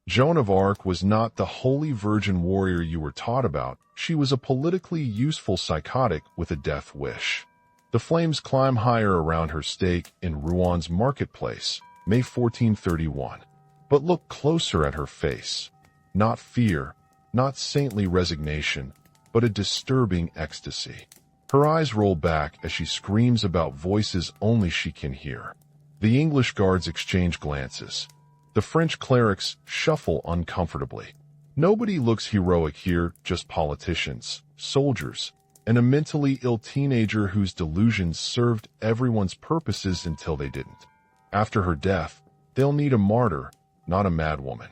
Joan of Arc was not the holy virgin warrior you were taught about. She was a politically useful psychotic with a death wish. The flames climb higher around her stake in Rouen marketplace, May 1431. But look closer at her face. Not fear, not saintly resignation, but a disturbing ecstasy. Her eyes roll back as she screams about voices only she can hear. The English guards exchange glances. The French clerics shuffle uncomfortably. Nobody looks heroic here, just politicians, soldiers, and a mentally ill teenager whose delusions served everyone's purposes until they didn't. After her death, they'll need a martyr, not a madwoman.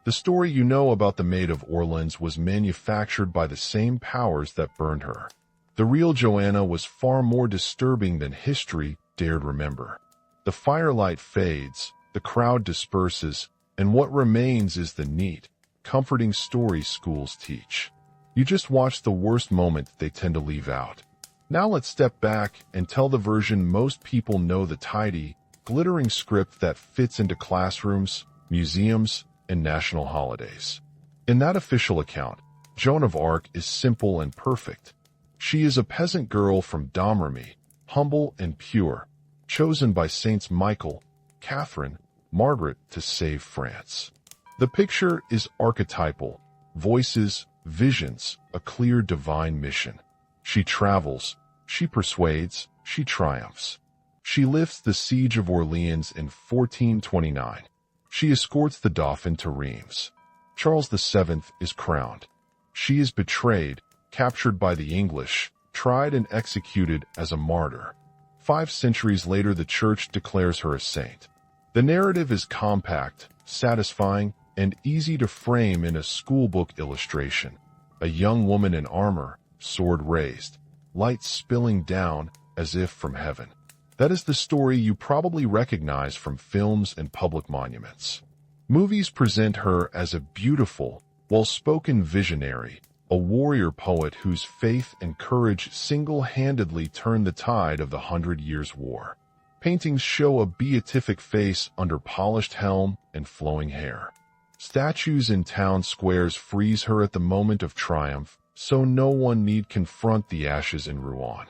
The story you know about the Maid of Orleans was manufactured by the same powers that burned her. The real Joanna was far more disturbing than history dared remember. The firelight fades, the crowd disperses, and what remains is the neat, comforting stories schools teach. You just watch the worst moment they tend to leave out. Now let's step back and tell the version most people know, the tidy, glittering script that fits into classrooms, museums, and national holidays. In that official account, Joan of Arc is simple and perfect. She is a peasant girl from Domremy, humble and pure, chosen by Saints Michael, Catherine, Margaret to save France. The picture is archetypal: voices, visions, a clear divine mission. She travels, she persuades, she triumphs. She lifts the siege of Orleans in 1429. She escorts the Dauphin to Reims. Charles VII is crowned. She is betrayed, captured by the English, tried and executed as a martyr. 5 centuries later, the Church declares her a saint. The narrative is compact, satisfying, and easy to frame in a schoolbook illustration. A young woman in armor, sword raised, light spilling down as if from heaven. That is the story you probably recognize from films and public monuments. Movies present her as a beautiful, well-spoken visionary, a warrior poet whose faith and courage single-handedly turned the tide of the 100 Years' War. Paintings show a beatific face under polished helm and flowing hair. Statues in town squares freeze her at the moment of triumph, so no one need confront the ashes in Rouen.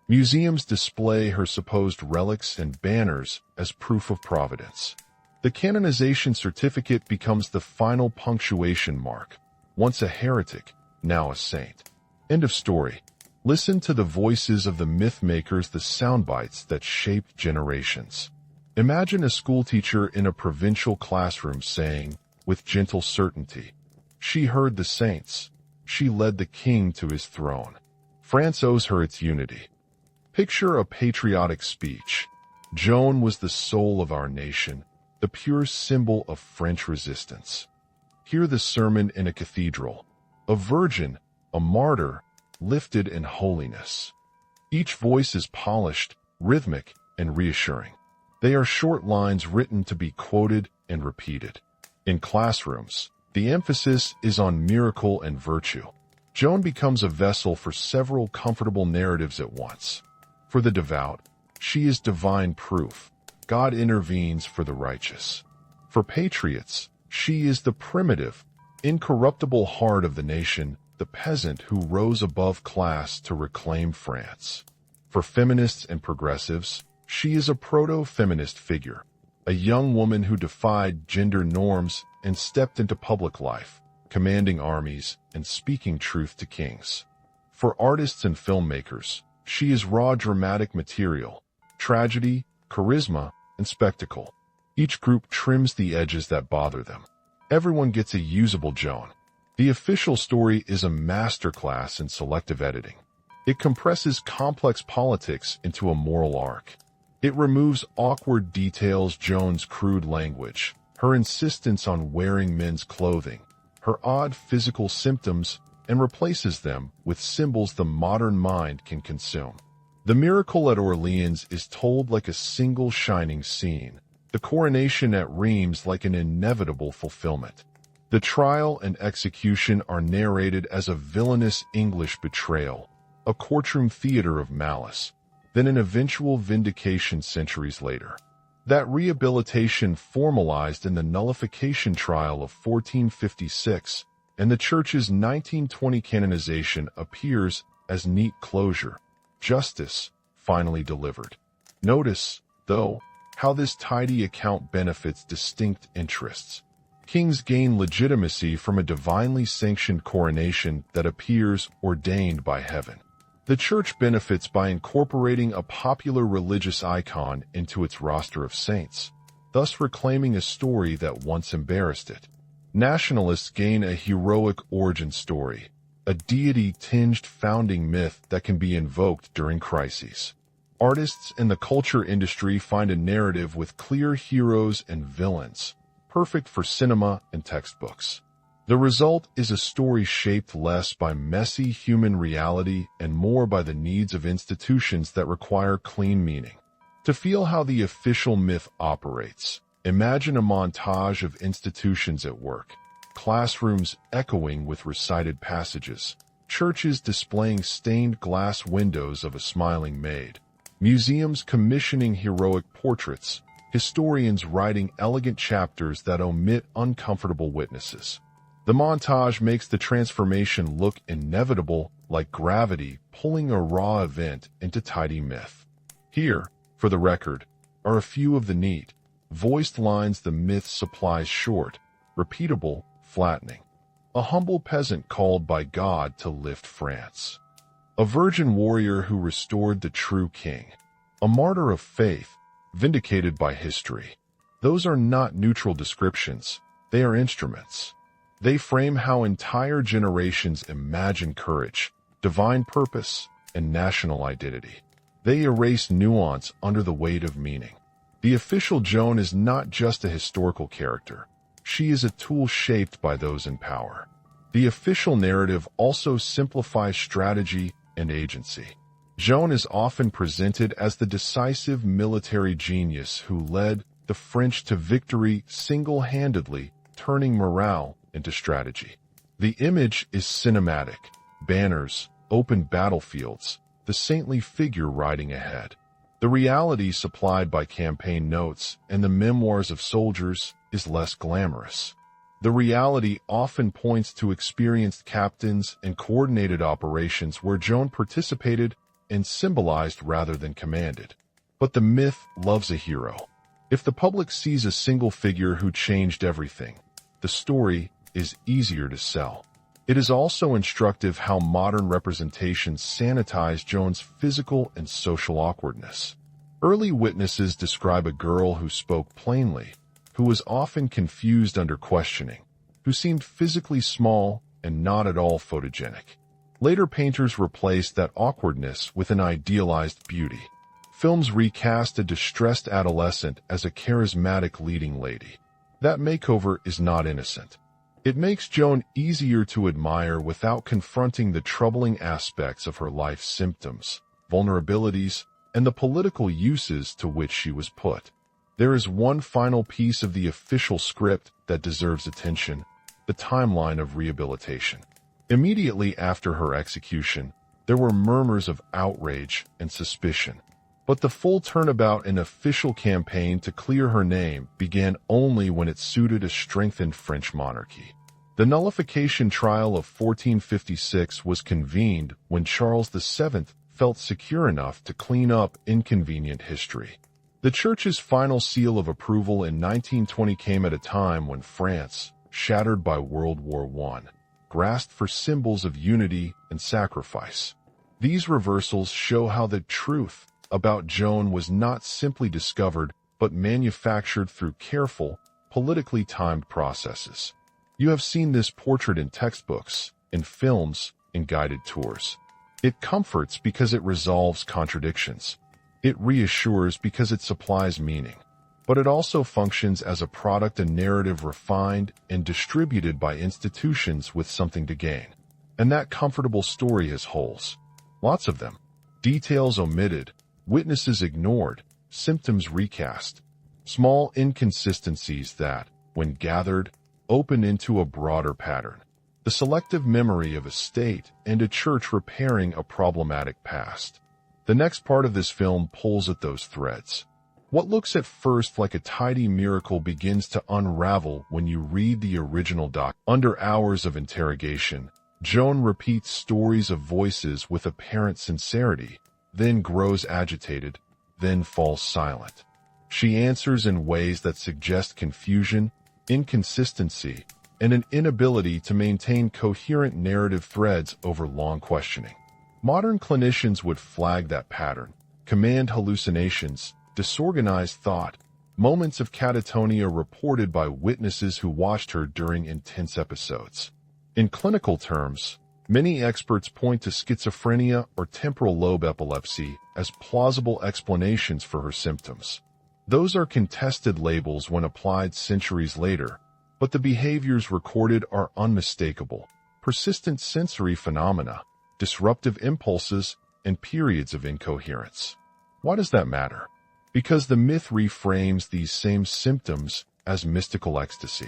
Museums display her supposed relics and banners as proof of providence. The canonization certificate becomes the final punctuation mark. Once a heretic, now a saint. End of story. Listen to the voices of the myth-makers, the soundbites that shaped generations. Imagine a schoolteacher in a provincial classroom saying, with gentle certainty, "She heard the saints. She led the king to his throne. France owes her its unity." Picture a patriotic speech. Joan was the soul of our nation, the pure symbol of French resistance. Hear the sermon in a cathedral. A virgin, a martyr, lifted in holiness. Each voice is polished, rhythmic, and reassuring. They are short lines written to be quoted and repeated. In classrooms, the emphasis is on miracle and virtue. Joan becomes a vessel for several comfortable narratives at once. For the devout, she is divine proof. God intervenes for the righteous. For patriots, she is the primitive, incorruptible heart of the nation, the peasant who rose above class to reclaim France. For feminists and progressives, she is a proto-feminist figure, a young woman who defied gender norms and stepped into public life, commanding armies and speaking truth to kings. For artists and filmmakers, she is raw dramatic material, tragedy, charisma, and spectacle. Each group trims the edges that bother them. Everyone gets a usable Joan. The official story is a masterclass in selective editing. It compresses complex politics into a moral arc. It removes awkward details, Joan's crude language, her insistence on wearing men's clothing, her odd physical symptoms, and replaces them with symbols the modern mind can consume. The miracle at Orleans is told like a single shining scene, the coronation at Reims like an inevitable fulfillment. The trial and execution are narrated as a villainous English betrayal, a courtroom theater of malice, then an eventual vindication centuries later. That rehabilitation formalized in the nullification trial of 1456, and the Church's 1920 canonization appears as neat closure, justice finally delivered. Notice, though, how this tidy account benefits distinct interests. Kings gain legitimacy from a divinely sanctioned coronation that appears ordained by heaven. The Church benefits by incorporating a popular religious icon into its roster of saints, thus reclaiming a story that once embarrassed it. Nationalists gain a heroic origin story, a deity-tinged founding myth that can be invoked during crises. Artists in the culture industry find a narrative with clear heroes and villains, perfect for cinema and textbooks. The result is a story shaped less by messy human reality and more by the needs of institutions that require clean meaning. To feel how the official myth operates, imagine a montage of institutions at work, classrooms echoing with recited passages, churches displaying stained glass windows of a smiling maid, museums commissioning heroic portraits, historians writing elegant chapters that omit uncomfortable witnesses. The montage makes the transformation look inevitable, like gravity pulling a raw event into tidy myth. Here, for the record, are a few of the neat, voiced lines the myth supplies short, repeatable, flattening. A humble peasant called by God to lift France. A virgin warrior who restored the true king. A martyr of faith, vindicated by history. Those are not neutral descriptions, they are instruments. They frame how entire generations imagine courage, divine purpose, and national identity. They erase nuance under the weight of meaning. The official Joan is not just a historical character. She is a tool shaped by those in power. The official narrative also simplifies strategy and agency. Joan is often presented as the decisive military genius who led the French to victory single-handedly, turning morale into strategy. The image is cinematic: banners, open battlefields, the saintly figure riding ahead. The reality supplied by campaign notes and the memoirs of soldiers is less glamorous. The reality often points to experienced captains and coordinated operations where Joan participated and symbolized rather than commanded. But the myth loves a hero. If the public sees a single figure who changed everything, the story is easier to sell. It is also instructive how modern representations sanitize Joan's physical and social awkwardness. Early witnesses describe a girl who spoke plainly, who was often confused under questioning, who seemed physically small and not at all photogenic. Later painters replaced that awkwardness with an idealized beauty. Films recast a distressed adolescent as a charismatic leading lady. That makeover is not innocent. It makes Joan easier to admire without confronting the troubling aspects of her life's symptoms, vulnerabilities, and the political uses to which she was put. There is one final piece of the official script that deserves attention: the timeline of rehabilitation. Immediately after her execution, there were murmurs of outrage and suspicion. But the full turnabout and official campaign to clear her name began only when it suited a strengthened French monarchy. The nullification trial of 1456 was convened when Charles VII felt secure enough to clean up inconvenient history. The Church's final seal of approval in 1920 came at a time when France, shattered by World War I, grasped for symbols of unity and sacrifice. These reversals show how the truth about Joan was not simply discovered, but manufactured through careful, politically timed processes. You have seen this portrait in textbooks, in films, in guided tours. It comforts because it resolves contradictions. It reassures because it supplies meaning. But it also functions as a product and narrative refined and distributed by institutions with something to gain. And that comfortable story has holes. Lots of them. Details omitted, witnesses ignored, symptoms recast. Small inconsistencies that, when gathered, open into a broader pattern. The selective memory of a state and a church repairing a problematic past. The next part of this film pulls at those threads. What looks at first like a tidy miracle begins to unravel when you read the original doc. Under hours of interrogation, Joan repeats stories of voices with apparent sincerity, then grows agitated, then falls silent. She answers in ways that suggest confusion, inconsistency, and an inability to maintain coherent narrative threads over long questioning. Modern clinicians would flag that pattern, command hallucinations, disorganized thought, moments of catatonia reported by witnesses who watched her during intense episodes. In clinical terms, many experts point to schizophrenia or temporal lobe epilepsy as plausible explanations for her symptoms. Those are contested labels when applied centuries later, but the behaviors recorded are unmistakable: persistent sensory phenomena, disruptive impulses, and periods of incoherence. Why does that matter? Because the myth reframes these same symptoms as mystical ecstasy.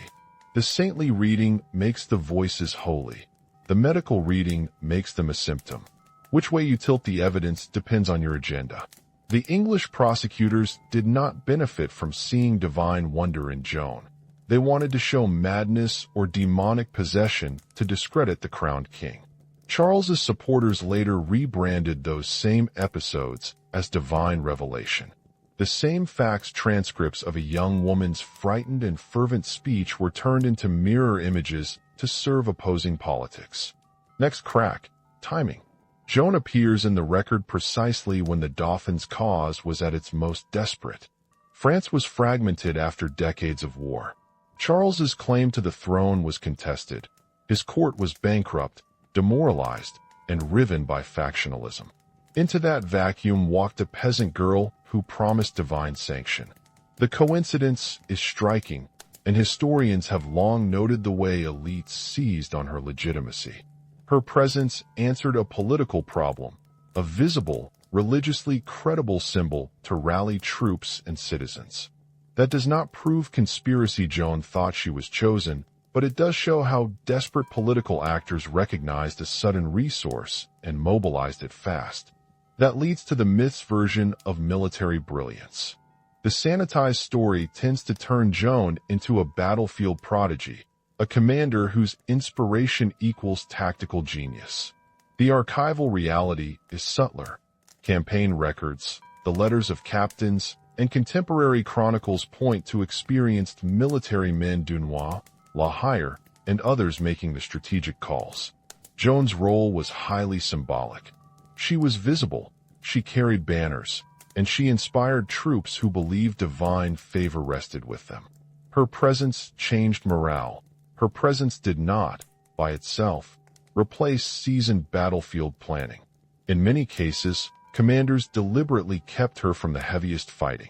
The saintly reading makes the voices holy. The medical reading makes them a symptom. Which way you tilt the evidence depends on your agenda. The English prosecutors did not benefit from seeing divine wonder in Joan. They wanted to show madness or demonic possession to discredit the crowned king. Charles's supporters later rebranded those same episodes as divine revelation. The same fax transcripts of a young woman's frightened and fervent speech were turned into mirror images to serve opposing politics. Next crack: timing. Joan appears in the record precisely when the Dauphin's cause was at its most desperate. France was fragmented after decades of war. Charles's claim to the throne was contested. His court was bankrupt, demoralized, and riven by factionalism. Into that vacuum walked a peasant girl who promised divine sanction. The coincidence is striking, and historians have long noted the way elites seized on her legitimacy. Her presence answered a political problem, a visible, religiously credible symbol to rally troops and citizens. That does not prove conspiracy Joan thought she was chosen, but it does show how desperate political actors recognized a sudden resource and mobilized it fast. That leads to the myth's version of military brilliance. The sanitized story tends to turn Joan into a battlefield prodigy, a commander whose inspiration equals tactical genius. The archival reality is subtler. Campaign records, the letters of captains, and contemporary chronicles point to experienced military men Dunois, La Hire, and others making the strategic calls. Joan's role was highly symbolic. She was visible, she carried banners, and she inspired troops who believed divine favor rested with them. Her presence changed morale. Her presence did not, by itself, replace seasoned battlefield planning. In many cases, commanders deliberately kept her from the heaviest fighting.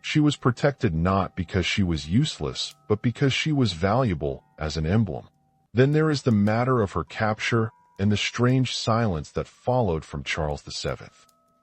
She was protected not because she was useless, but because she was valuable as an emblem. Then there is the matter of her capture and the strange silence that followed from Charles VII.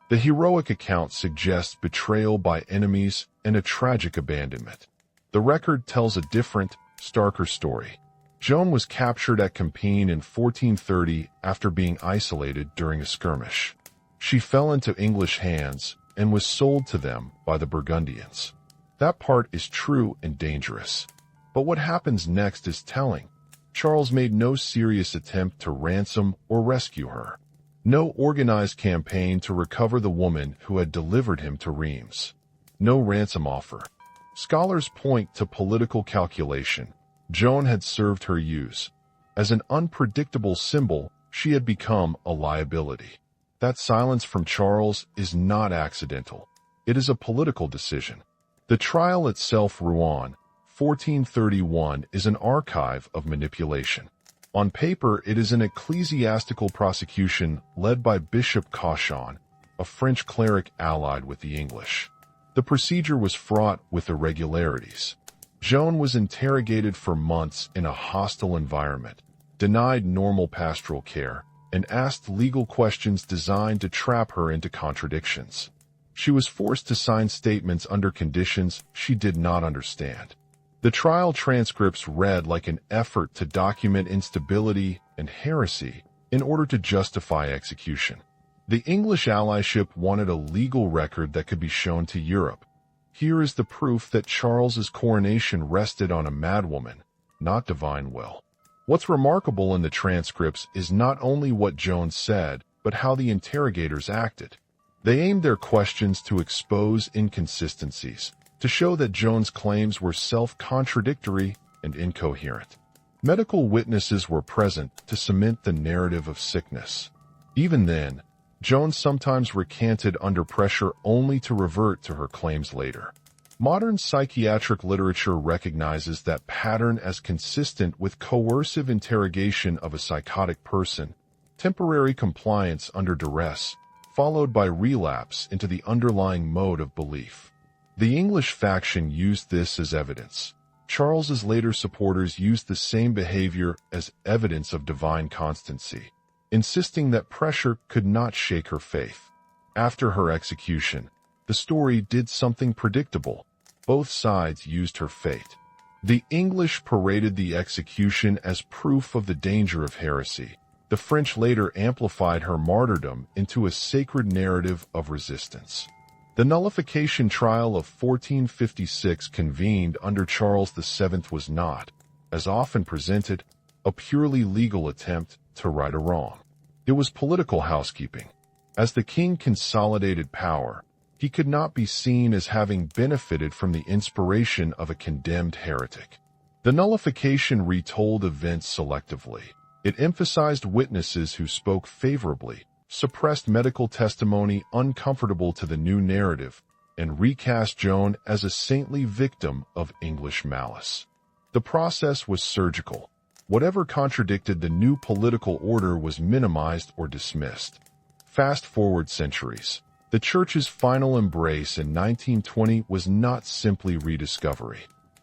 The heroic account suggests betrayal by enemies and a tragic abandonment. The record tells a different, starker story. Joan was captured at Compiègne in 1430 after being isolated during a skirmish. She fell into English hands and was sold to them by the Burgundians. That part is true and dangerous. But what happens next is telling. Charles made no serious attempt to ransom or rescue her. No organized campaign to recover the woman who had delivered him to Reims. No ransom offer. Scholars point to political calculation. Joan had served her use. As an unpredictable symbol, she had become a liability. That silence from Charles is not accidental. It is a political decision. The trial itself, Rouen, 1431, is an archive of manipulation. On paper, it is an ecclesiastical prosecution led by Bishop Cauchon, a French cleric allied with the English. The procedure was fraught with irregularities. Joan was interrogated for months in a hostile environment, denied normal pastoral care, and asked legal questions designed to trap her into contradictions. She was forced to sign statements under conditions she did not understand. The trial transcripts read like an effort to document instability and heresy in order to justify execution. The English allyship wanted a legal record that could be shown to Europe. Here is the proof that Charles's coronation rested on a madwoman, not divine will. What's remarkable in the transcripts is not only what Joan said, but how the interrogators acted. They aimed their questions to expose inconsistencies, to show that Joan's claims were self-contradictory and incoherent. Medical witnesses were present to cement the narrative of sickness. Even then, Joan sometimes recanted under pressure only to revert to her claims later. Modern psychiatric literature recognizes that pattern as consistent with coercive interrogation of a psychotic person, temporary compliance under duress, followed by relapse into the underlying mode of belief. The English faction used this as evidence. Charles's later supporters used the same behavior as evidence of divine constancy, insisting that pressure could not shake her faith. After her execution, the story did something predictable. Both sides used her fate. The English paraded the execution as proof of the danger of heresy. The French later amplified her martyrdom into a sacred narrative of resistance. The nullification trial of 1456 convened under Charles VII was not, as often presented, a purely legal attempt to right a wrong. It was political housekeeping. As the king consolidated power, he could not be seen as having benefited from the inspiration of a condemned heretic. The nullification retold events selectively. It emphasized witnesses who spoke favorably, suppressed medical testimony uncomfortable to the new narrative, and recast Joan as a saintly victim of English malice. The process was surgical. Whatever contradicted the new political order was minimized or dismissed. Fast forward centuries. The Church's final embrace in 1920 was not simply rediscovery.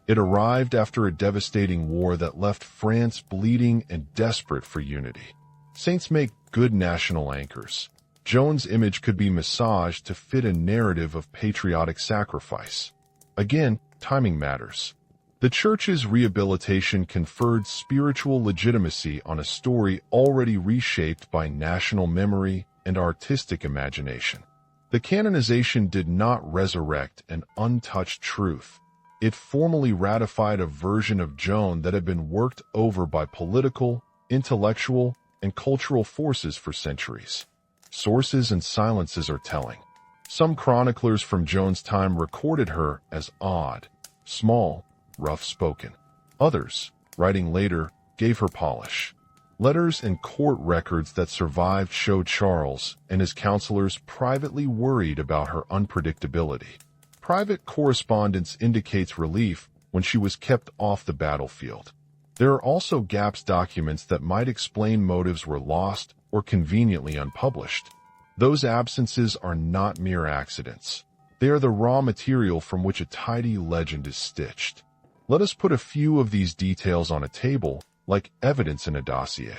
It arrived after a devastating war that left France bleeding and desperate for unity. Saints make good national anchors. Joan's image could be massaged to fit a narrative of patriotic sacrifice. Again, timing matters. The Church's rehabilitation conferred spiritual legitimacy on a story already reshaped by national memory and artistic imagination. The canonization did not resurrect an untouched truth. It formally ratified a version of Joan that had been worked over by political, intellectual, and cultural forces for centuries. Sources and silences are telling. Some chroniclers from Joan's time recorded her as odd, small, rough-spoken. Others, writing later, gave her polish. Letters and court records that survived showed Charles and his counselors privately worried about her unpredictability. Private correspondence indicates relief when she was kept off the battlefield. There are also gaps documents that might explain motives were lost or conveniently unpublished. Those absences are not mere accidents. They are the raw material from which a tidy legend is stitched. Let us put a few of these details on a table, like evidence in a dossier.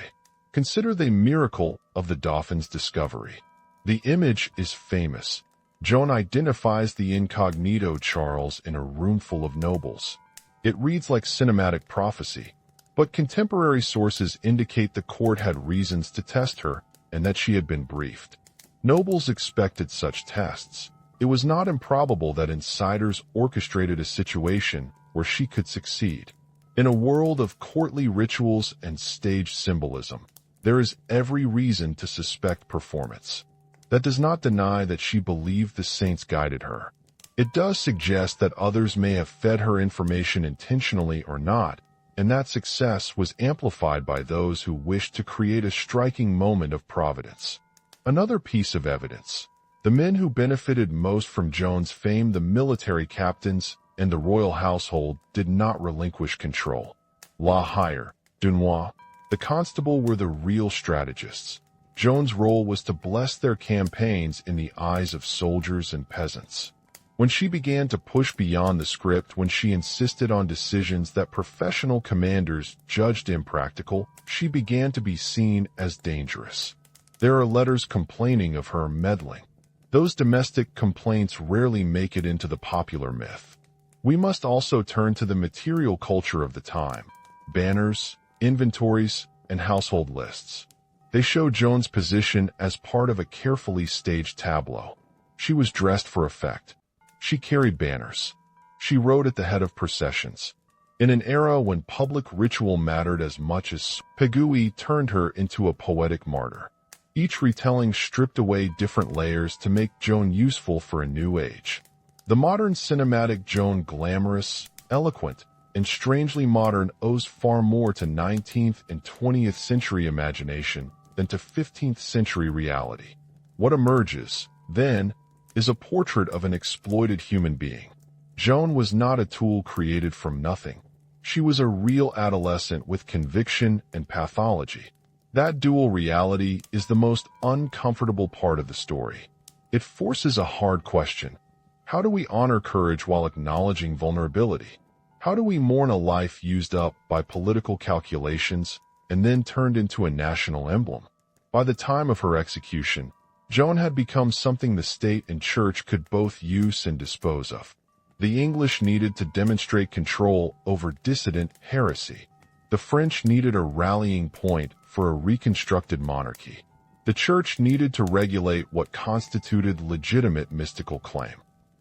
Consider the miracle of the Dauphin's discovery. The image is famous. Joan identifies the incognito Charles in a roomful of nobles. It reads like cinematic prophecy, but contemporary sources indicate the court had reasons to test her and that she had been briefed. Nobles expected such tests. It was not improbable that insiders orchestrated a situation where she could succeed. In a world of courtly rituals and stage symbolism, there is every reason to suspect performance. That does not deny that she believed the saints guided her. It does suggest that others may have fed her information intentionally or not, and that success was amplified by those who wished to create a striking moment of providence. Another piece of evidence. The men who benefited most from Joan's fame, the military captains and the royal household, did not relinquish control. La Hire, Dunois, the constable were the real strategists. Joan's role was to bless their campaigns in the eyes of soldiers and peasants. When she began to push beyond the script, when she insisted on decisions that professional commanders judged impractical, she began to be seen as dangerous. There are letters complaining of her meddling. Those domestic complaints rarely make it into the popular myth. We must also turn to the material culture of the time. Banners, inventories, and household lists. They show Joan's position as part of a carefully staged tableau. She was dressed for effect. She carried banners. She rode at the head of processions. In an era when public ritual mattered as much as Pegui turned her into a poetic martyr. Each retelling stripped away different layers to make Joan useful for a new age. The modern cinematic Joan, glamorous, eloquent, and strangely modern, owes far more to 19th and 20th century imagination than to 15th century reality. What emerges, then, is a portrait of an exploited human being. Joan was not a tool created from nothing. She was a real adolescent with conviction and pathology. That dual reality is the most uncomfortable part of the story. It forces a hard question. How do we honor courage while acknowledging vulnerability? How do we mourn a life used up by political calculations and then turned into a national emblem? By the time of her execution, Joan had become something the state and church could both use and dispose of. The English needed to demonstrate control over dissident heresy. The French needed a rallying point for a reconstructed monarchy. The church needed to regulate what constituted legitimate mystical claim.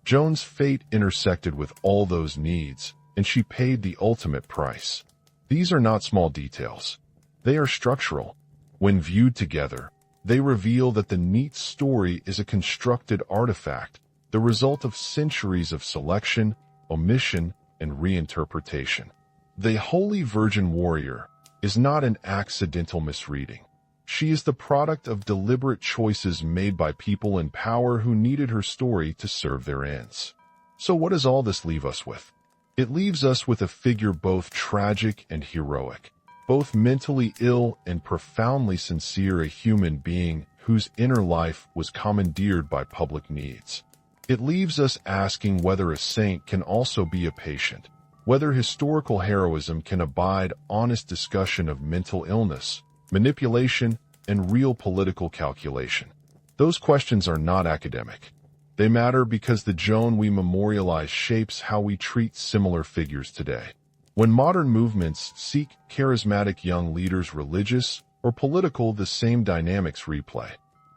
Joan's fate intersected with all those needs, and she paid the ultimate price. These are not small details. They are structural. When viewed together, they reveal that the neat story is a constructed artifact, the result of centuries of selection, omission, and reinterpretation. The Holy Virgin Warrior is not an accidental misreading. She is the product of deliberate choices made by people in power who needed her story to serve their ends. So what does all this leave us with? It leaves us with a figure both tragic and heroic, both mentally ill and profoundly sincere, a human being whose inner life was commandeered by public needs. It leaves us asking whether a saint can also be a patient, whether historical heroism can abide honest discussion of mental illness, manipulation, and real political calculation. Those questions are not academic. They matter because the Joan we memorialize shapes how we treat similar figures today. When modern movements seek charismatic young leaders, religious or political, the same dynamics replay.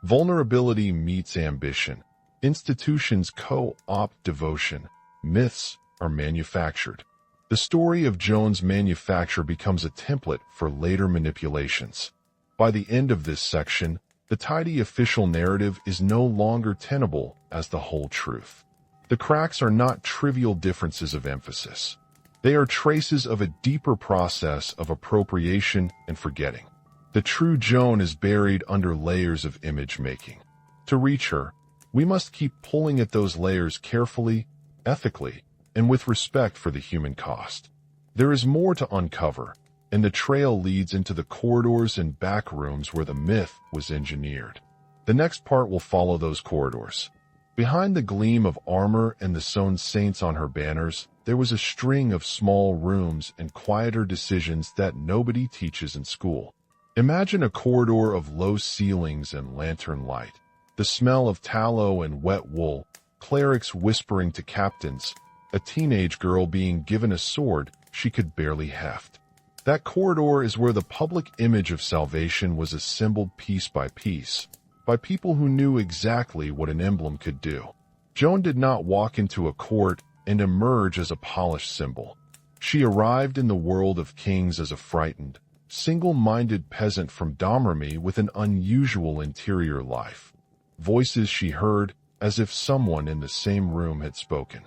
Vulnerability meets ambition. Institutions co-opt devotion. Myths are manufactured. The story of Joan's manufacture becomes a template for later manipulations. By the end of this section, the tidy official narrative is no longer tenable as the whole truth. The cracks are not trivial differences of emphasis. They are traces of a deeper process of appropriation and forgetting. The true Joan is buried under layers of image making. To reach her, we must keep pulling at those layers carefully, ethically, and with respect for the human cost. There is more to uncover, and the trail leads into the corridors and back rooms where the myth was engineered. The next part will follow those corridors. Behind the gleam of armor and the sewn saints on her banners, there was a string of small rooms and quieter decisions that nobody teaches in school. Imagine a corridor of low ceilings and lantern light, the smell of tallow and wet wool, clerics whispering to captains, a teenage girl being given a sword she could barely heft. That corridor is where the public image of salvation was assembled piece by piece, by people who knew exactly what an emblem could do. Joan did not walk into a court and emerge as a polished symbol. She arrived in the world of kings as a frightened, single-minded peasant from Domremy with an unusual interior life. Voices she heard as if someone in the same room had spoken.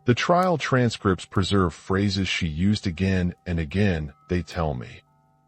The trial transcripts preserve phrases she used again and again. They tell me.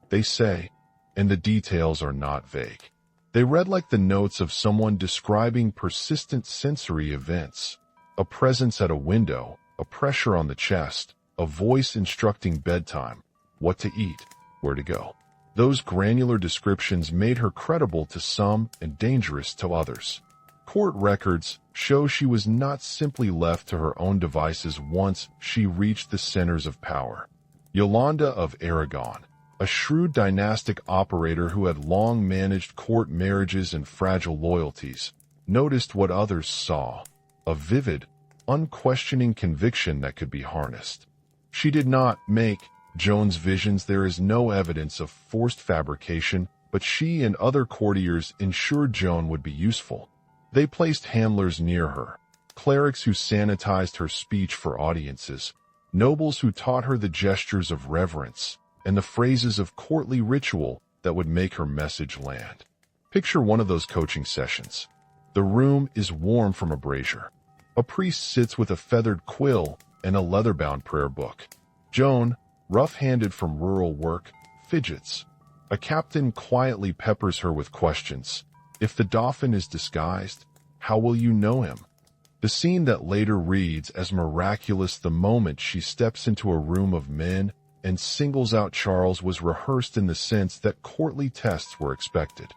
They say, and the details are not vague. They read like the notes of someone describing persistent sensory events. A presence at a window, a pressure on the chest, a voice instructing bedtime, what to eat, where to go. Those granular descriptions made her credible to some and dangerous to others. Court records show she was not simply left to her own devices once she reached the centers of power. Yolande of Aragon, a shrewd dynastic operator who had long managed court marriages and fragile loyalties, noticed what others saw, a vivid, unquestioning conviction that could be harnessed. She did not make Joan's visions. There is no evidence of forced fabrication, but she and other courtiers ensured Joan would be useful. They placed handlers near her, clerics who sanitized her speech for audiences, nobles who taught her the gestures of reverence, and the phrases of courtly ritual that would make her message land. Picture one of those coaching sessions. The room is warm from a brazier. A priest sits with a feathered quill and a leather-bound prayer book. Joan, rough-handed from rural work, fidgets. A captain quietly peppers her with questions. If the dauphin is disguised, how will you know him? The scene that later reads as miraculous the moment she steps into a room of men and singles out Charles was rehearsed in the sense that courtly tests were expected.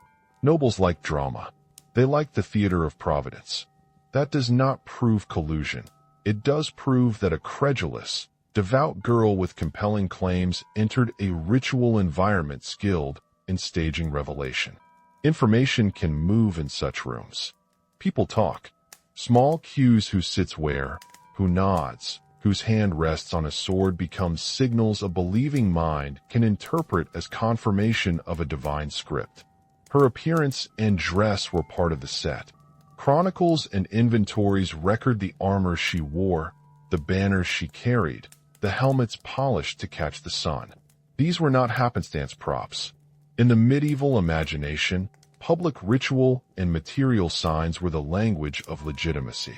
Nobles like drama. They like the theater of providence. That does not prove collusion. It does prove that a credulous, devout girl with compelling claims entered a ritual environment skilled in staging revelation. Information can move in such rooms. People talk. Small cues: who sits where, who nods, whose hand rests on a sword become signals a believing mind can interpret as confirmation of a divine script. Her appearance and dress were part of the set. Chronicles and inventories record the armor she wore, the banners she carried, the helmets polished to catch the sun. These were not happenstance props. In the medieval imagination, public ritual and material signs were the language of legitimacy.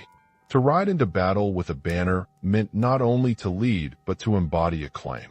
To ride into battle with a banner meant not only to lead but to embody a claim.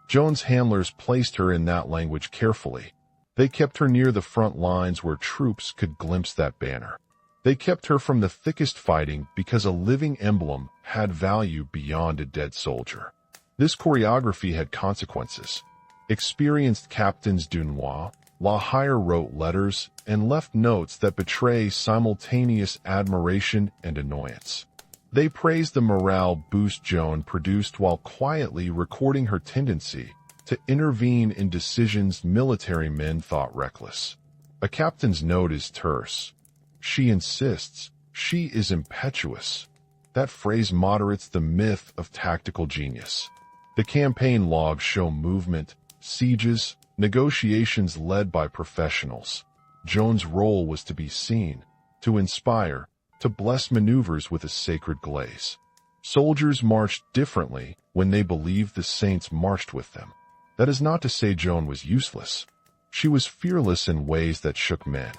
Joan's handlers placed her in that language carefully. They kept her near the front lines where troops could glimpse that banner. They kept her from the thickest fighting because a living emblem had value beyond a dead soldier. This choreography had consequences. Experienced captains Dunois, La Hire wrote letters and left notes that betray simultaneous admiration and annoyance. They praised the morale boost Joan produced while quietly recording her tendency to intervene in decisions military men thought reckless. A captain's note is terse. She insists. She is impetuous. That phrase moderates the myth of tactical genius. The campaign logs show movement, sieges, negotiations led by professionals. Joan's role was to be seen, to inspire, to bless maneuvers with a sacred glaze. Soldiers marched differently when they believed the saints marched with them. That is not to say Joan was useless. She was fearless in ways that shook men.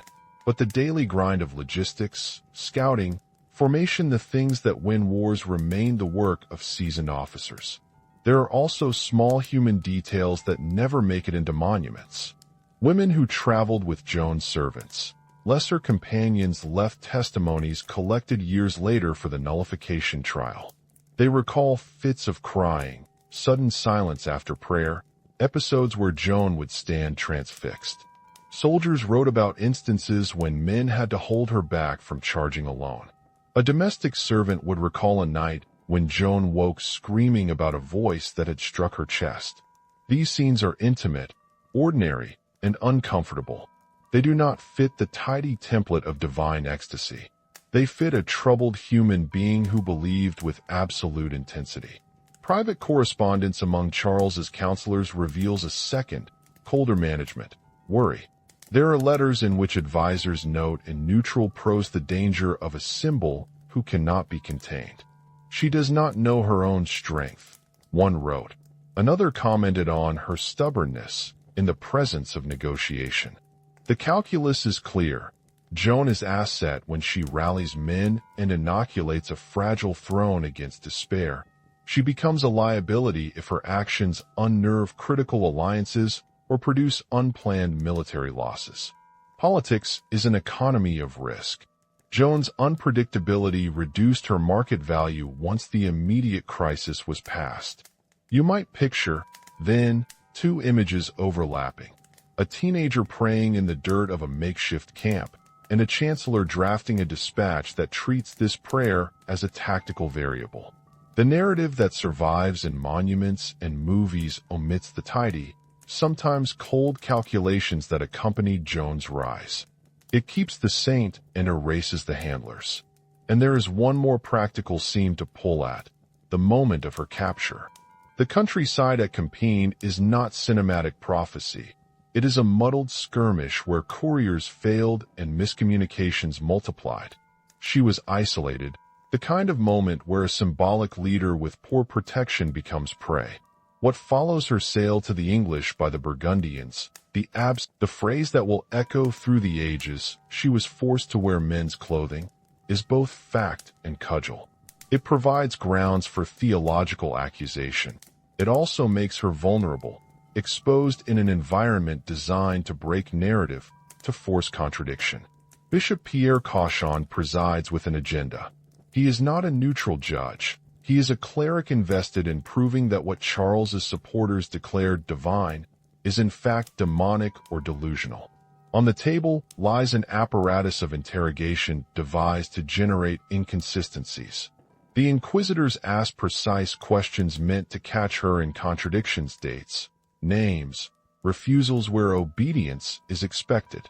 But the daily grind of logistics, scouting, formation, the things that win wars remained the work of seasoned officers. There are also small human details that never make it into monuments. Women who traveled with Joan's servants. Lesser companions left testimonies collected years later for the nullification trial. They recall fits of crying, sudden silence after prayer, episodes where Joan would stand transfixed. Soldiers wrote about instances when men had to hold her back from charging alone. A domestic servant would recall a night when Joan woke screaming about a voice that had struck her chest. These scenes are intimate, ordinary, and uncomfortable. They do not fit the tidy template of divine ecstasy. They fit a troubled human being who believed with absolute intensity. Private correspondence among Charles's counselors reveals a second, colder management, worry. There are letters in which advisors note in neutral prose the danger of a symbol who cannot be contained. She does not know her own strength, one wrote. Another commented on her stubbornness in the presence of negotiation. The calculus is clear. Joan is asset when she rallies men and inoculates a fragile throne against despair. She becomes a liability if her actions unnerve critical alliances or produce unplanned military losses. Politics is an economy of risk. Joan's unpredictability reduced her market value once the immediate crisis was past. You might picture, then, two images overlapping. A teenager praying in the dirt of a makeshift camp, and a chancellor drafting a dispatch that treats this prayer as a tactical variable. The narrative that survives in monuments and movies omits the tidy, sometimes cold calculations that accompanied Joan's rise. It keeps the saint and erases the handlers. And there is one more practical scene to pull at, the moment of her capture. The countryside at Compiègne is not cinematic prophecy. It is a muddled skirmish where couriers failed and miscommunications multiplied. She was isolated, The kind of moment where a symbolic leader with poor protection becomes prey. What follows her sale to the English by the Burgundians, the phrase that will echo through the ages, she was forced to wear men's clothing, is both fact and cudgel. It provides grounds for theological accusation. It also makes her vulnerable, exposed in an environment designed to break narrative, to force contradiction. Bishop Pierre Cauchon presides with an agenda. He is not a neutral judge. He is a cleric invested in proving that what Charles's supporters declared divine is in fact demonic or delusional. On the table lies an apparatus of interrogation devised to generate inconsistencies. The inquisitors ask precise questions meant to catch her in contradictions: dates, names, refusals where obedience is expected.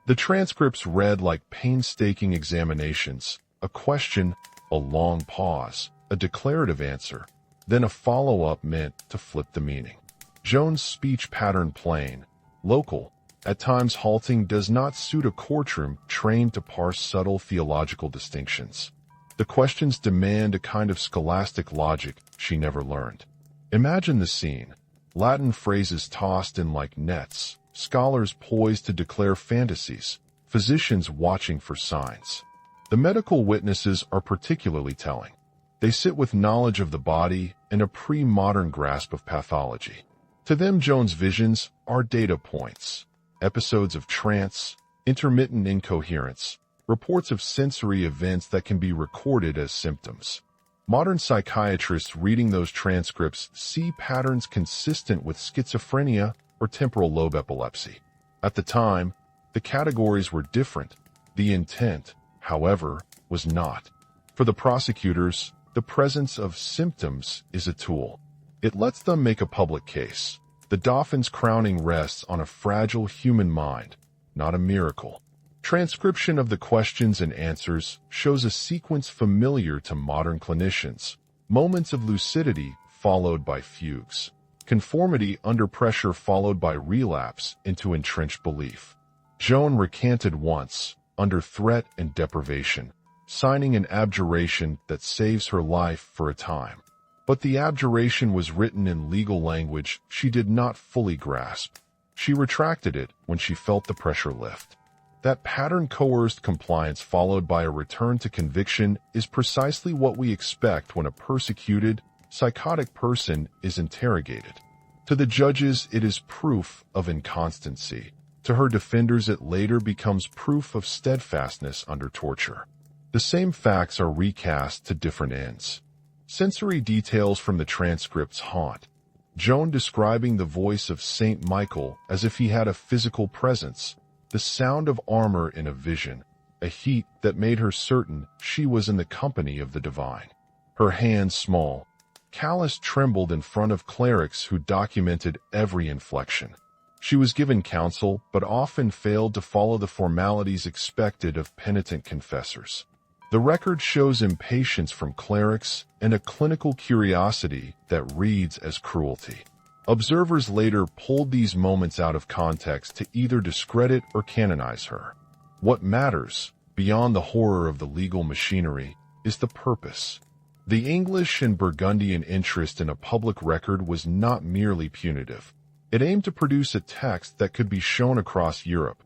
The transcripts read like painstaking examinations: a question, a long pause, a declarative answer, then a follow-up meant to flip the meaning. Joan's speech pattern, plain, local, at times halting, does not suit a courtroom trained to parse subtle theological distinctions. The questions demand a kind of scholastic logic she never learned. Imagine the scene: Latin phrases tossed in like nets, scholars poised to declare fantasies, physicians watching for signs. The medical witnesses are particularly telling. They sit with knowledge of the body and a pre-modern grasp of pathology. To them, Joan's visions are data points, episodes of trance, intermittent incoherence, reports of sensory events that can be recorded as symptoms. Modern psychiatrists reading those transcripts see patterns consistent with schizophrenia or temporal lobe epilepsy. At the time, the categories were different. The intent, however, was not. For the prosecutors, the presence of symptoms is a tool. It lets them make a public case. The Dauphin's crowning rests on a fragile human mind, not a miracle. Transcription of the questions and answers shows a sequence familiar to modern clinicians: moments of lucidity followed by fugues, conformity under pressure followed by relapse into entrenched belief. Joan recanted once, under threat and deprivation, signing an abjuration that saves her life for a time. But the abjuration was written in legal language she did not fully grasp. She retracted it when she felt the pressure lift. That pattern coerced compliance followed by a return to conviction is precisely what we expect when a persecuted, psychotic person is interrogated. To the judges, it is proof of inconstancy. To her defenders, it later becomes proof of steadfastness under torture. The same facts are recast to different ends. Sensory details from the transcripts haunt. Joan describing the voice of Saint Michael as if he had a physical presence, the sound of armor in a vision, a heat that made her certain she was in the company of the divine. Her hands, small, callous, trembled in front of clerics who documented every inflection. She was given counsel, but often failed to follow the formalities expected of penitent confessors. The record shows impatience from clerics and a clinical curiosity that reads as cruelty. Observers later pulled these moments out of context to either discredit or canonize her. What matters, beyond the horror of the legal machinery, is the purpose. The English and Burgundian interest in a public record was not merely punitive. It aimed to produce a text that could be shown across Europe.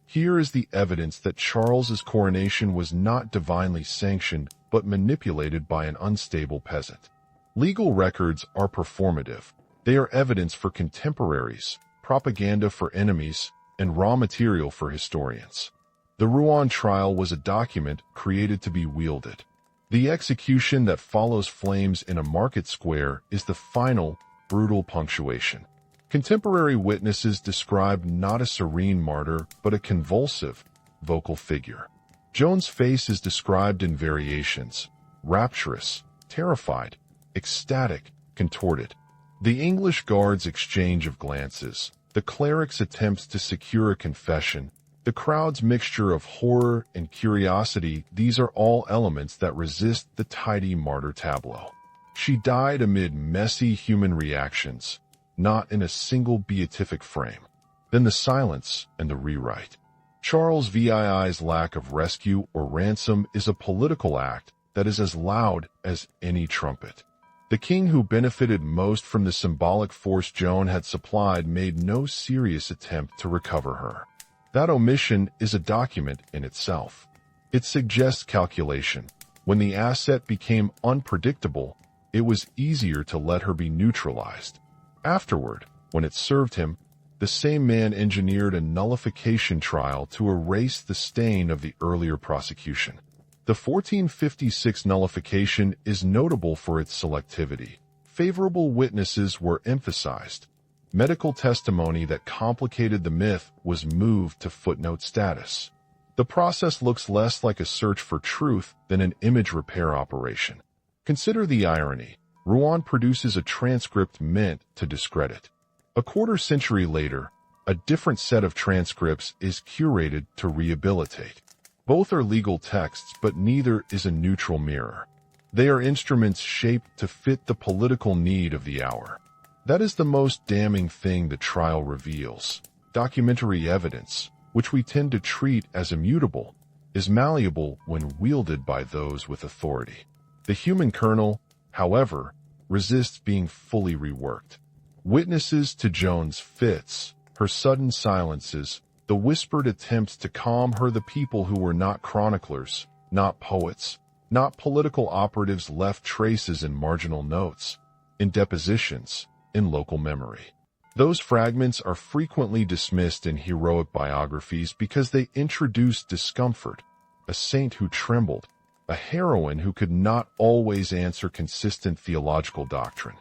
Here is the evidence that Charles's coronation was not divinely sanctioned, but manipulated by an unstable peasant. Legal records are performative. They are evidence for contemporaries, propaganda for enemies, and raw material for historians. The Rouen trial was a document created to be wielded. The execution that follows flames in a market square is the final, brutal punctuation. Contemporary witnesses described not a serene martyr, but a convulsive, vocal figure. Joan's face is described in variations: rapturous, terrified, ecstatic, contorted. The English guards' exchange of glances, the cleric's attempts to secure a confession, the crowd's mixture of horror and curiosity, these are all elements that resist the tidy martyr tableau. She died amid messy human reactions, not in a single beatific frame. Then the silence and the rewrite. Charles VII's lack of rescue or ransom is a political act, that is as loud as any trumpet. The king who benefited most from the symbolic force Joan had supplied made no serious attempt to recover her. That omission is a document in itself. It suggests calculation. When the asset became unpredictable, it was easier to let her be neutralized. Afterward, when it served him, the same man engineered a nullification trial to erase the stain of the earlier prosecution. The 1456 nullification is notable for its selectivity. Favorable witnesses were emphasized. Medical testimony that complicated the myth was moved to footnote status. The process looks less like a search for truth than an image repair operation. Consider the irony. Rouen produces a transcript meant to discredit. A quarter-century later, a different set of transcripts is curated to rehabilitate. Both are legal texts, but neither is a neutral mirror. They are instruments shaped to fit the political need of the hour. That is the most damning thing the trial reveals. Documentary evidence, which we tend to treat as immutable, is malleable when wielded by those with authority. The human kernel, however, resists being fully reworked. Witnesses to Joan's fits, her sudden silences, the whispered attempts to calm her, the people who were not chroniclers, not poets, not political operatives, left traces in marginal notes, in depositions, in local memory. Those fragments are frequently dismissed in heroic biographies because they introduce discomfort, a saint who trembled, a heroine who could not always answer consistent theological doctrine.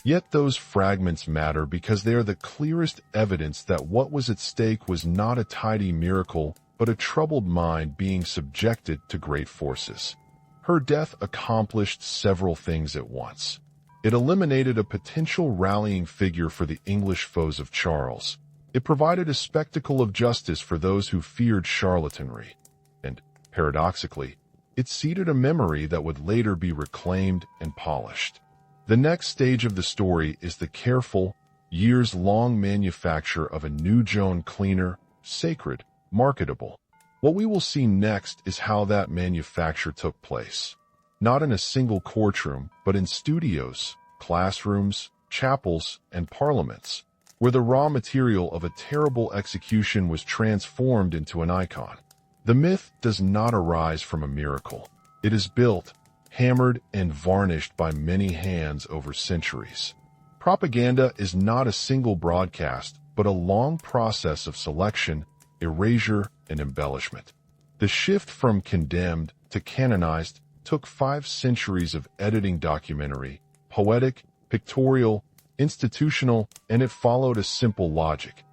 Yet those fragments matter because they are the clearest evidence that what was at stake was not a tidy miracle, but a troubled mind being subjected to great forces. Her death accomplished several things at once. It eliminated a potential rallying figure for the English foes of Charles. It provided a spectacle of justice for those who feared charlatanry. And, paradoxically, it seeded a memory that would later be reclaimed and polished. The next stage of the story is the careful, years-long manufacture of a new Joan, cleaner, sacred, marketable. What we will see next is how that manufacture took place. Not in a single courtroom, but in studios, classrooms, chapels, and parliaments, where the raw material of a terrible execution was transformed into an icon. The myth does not arise from a miracle. It is built, hammered, and varnished by many hands over centuries. Propaganda is not a single broadcast, but a long process of selection, erasure, and embellishment. The shift from condemned to canonized took 5 centuries of editing, documentary, poetic, pictorial, institutional, and it followed a simple logic.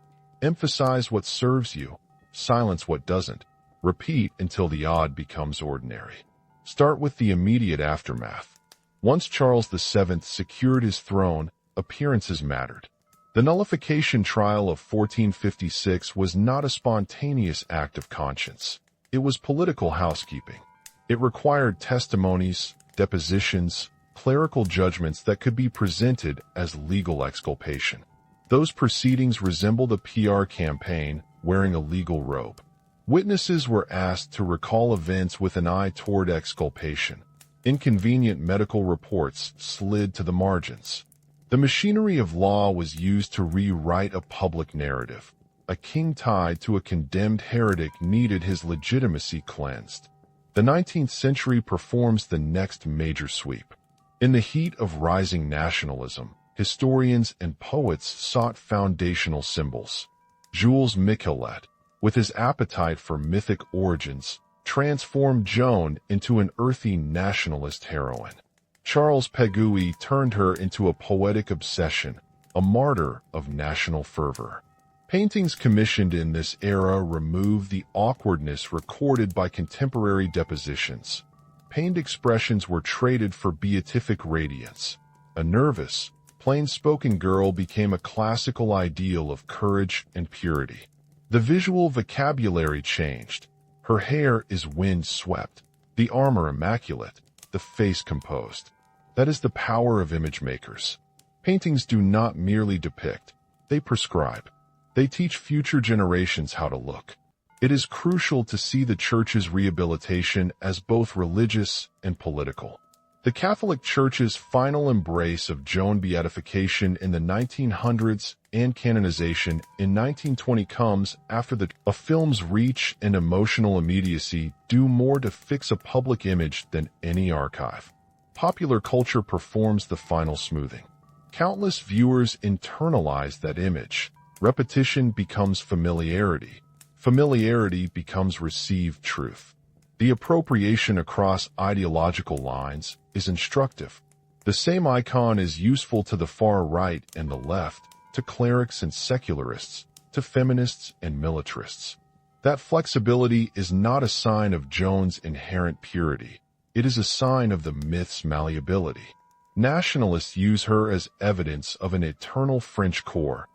Emphasize what serves you, silence what doesn't, repeat until the odd becomes ordinary. Start with the immediate aftermath. Once Charles VII secured his throne, appearances mattered. The nullification trial of 1456 was not a spontaneous act of conscience. It was political housekeeping. It required testimonies, depositions, clerical judgments that could be presented as legal exculpation. Those proceedings resembled a PR campaign wearing a legal robe. Witnesses were asked to recall events with an eye toward exculpation. Inconvenient medical reports slid to the margins. The machinery of law was used to rewrite a public narrative. A king tied to a condemned heretic needed his legitimacy cleansed. The 19th century performs the next major sweep. In the heat of rising nationalism, historians and poets sought foundational symbols. Jules Michelet, with his appetite for mythic origins, transformed Joan into an earthy nationalist heroine. Charles Pegouy turned her into a poetic obsession, a martyr of national fervor. Paintings commissioned in this era remove the awkwardness recorded by contemporary depositions. Pained expressions were traded for beatific radiance. A nervous, plain-spoken girl became a classical ideal of courage and purity. The visual vocabulary changed. Her hair is wind-swept, the armor immaculate, the face composed. That is the power of image makers. Paintings do not merely depict, they prescribe. They teach future generations how to look. It is crucial to see the Church's rehabilitation as both religious and political. The Catholic Church's final embrace of Joan beatification in the 1900s and canonization in 1920 comes after a film's reach and emotional immediacy do more to fix a public image than any archive. Popular culture performs the final smoothing. Countless viewers internalize that image. Repetition becomes familiarity. Familiarity becomes received truth. The appropriation across ideological lines is instructive. The same icon is useful to the far right and the left, to clerics and secularists, to feminists and militarists. That flexibility is not a sign of Joan's inherent purity. It is a sign of the myth's malleability. Nationalists use her as evidence of an eternal French core.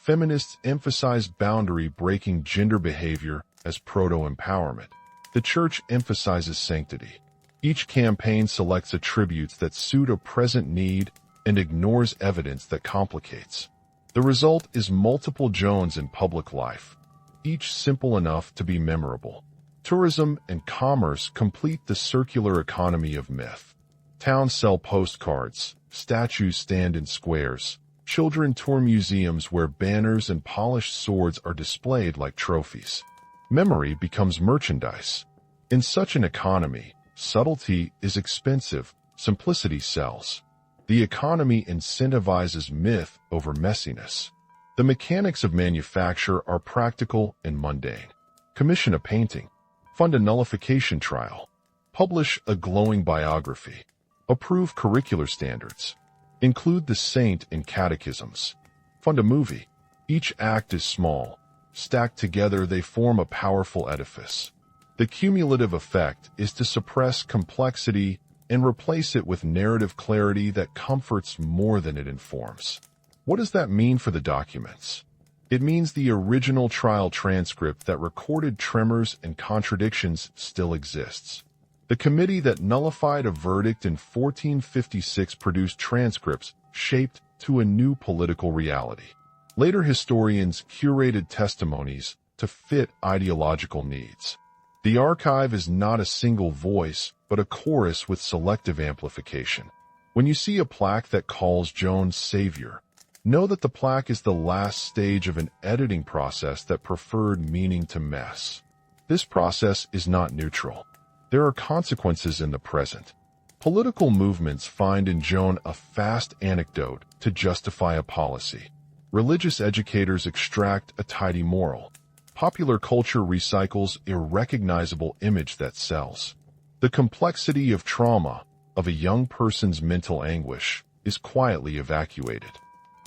Feminists emphasize boundary-breaking gender behavior as proto-empowerment. The Church emphasizes sanctity. Each campaign selects attributes that suit a present need and ignores evidence that complicates. The result is multiple Joans in public life, each simple enough to be memorable. Tourism and commerce complete the circular economy of myth. Towns sell postcards, statues stand in squares, children tour museums where banners and polished swords are displayed like trophies. Memory becomes merchandise. In such an economy, subtlety is expensive, simplicity sells. The economy incentivizes myth over messiness. The mechanics of manufacture are practical and mundane. Commission a painting. Fund a nullification trial. Publish a glowing biography. Approve curricular standards. Include the saint in catechisms. Fund a movie. Each act is small. Stacked together, they form a powerful edifice. The cumulative effect is to suppress complexity and replace it with narrative clarity that comforts more than it informs. What does that mean for the documents? It means the original trial transcript that recorded tremors and contradictions still exists. The committee that nullified a verdict in 1456 produced transcripts shaped to a new political reality. Later historians curated testimonies to fit ideological needs. The archive is not a single voice, but a chorus with selective amplification. When you see a plaque that calls Joan Savior, know that the plaque is the last stage of an editing process that preferred meaning to mess. This process is not neutral. There are consequences in the present. Political movements find in Joan a fast anecdote to justify a policy. Religious educators extract a tidy moral. Popular culture recycles a recognizable image that sells. The complexity of trauma, of a young person's mental anguish, is quietly evacuated.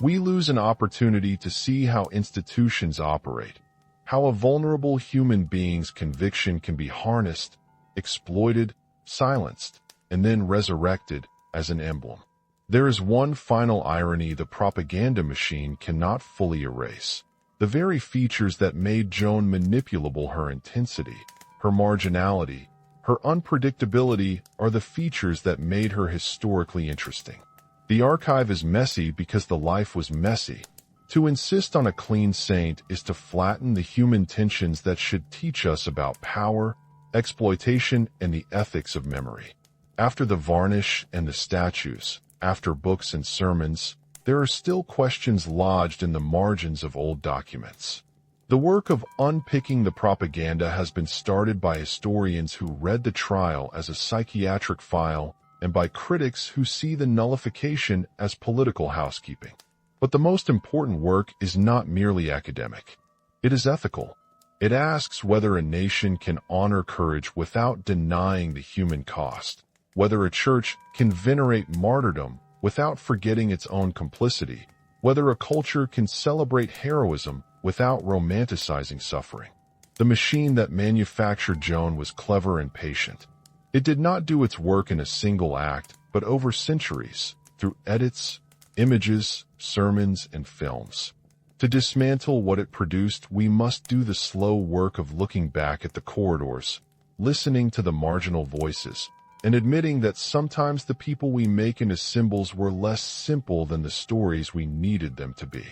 We lose an opportunity to see how institutions operate, how a vulnerable human being's conviction can be harnessed, exploited, silenced, and then resurrected as an emblem. There is one final irony the propaganda machine cannot fully erase. The very features that made Joan manipulable, her intensity, her marginality, her unpredictability, are the features that made her historically interesting. The archive is messy because the life was messy. To insist on a clean saint is to flatten the human tensions that should teach us about power, exploitation, and the ethics of memory. After the varnish and the statues, after books and sermons, there are still questions lodged in the margins of old documents. The work of unpicking the propaganda has been started by historians who read the trial as a psychiatric file and by critics who see the nullification as political housekeeping. But the most important work is not merely academic. It is ethical. It asks whether a nation can honor courage without denying the human cost, whether a church can venerate martyrdom without forgetting its own complicity, whether a culture can celebrate heroism without romanticizing suffering. The machine that manufactured Joan was clever and patient. It did not do its work in a single act, but over centuries, through edits, images, sermons, and films. To dismantle what it produced, we must do the slow work of looking back at the corridors, listening to the marginal voices, and admitting that sometimes the people we make into symbols were less simple than the stories we needed them to be.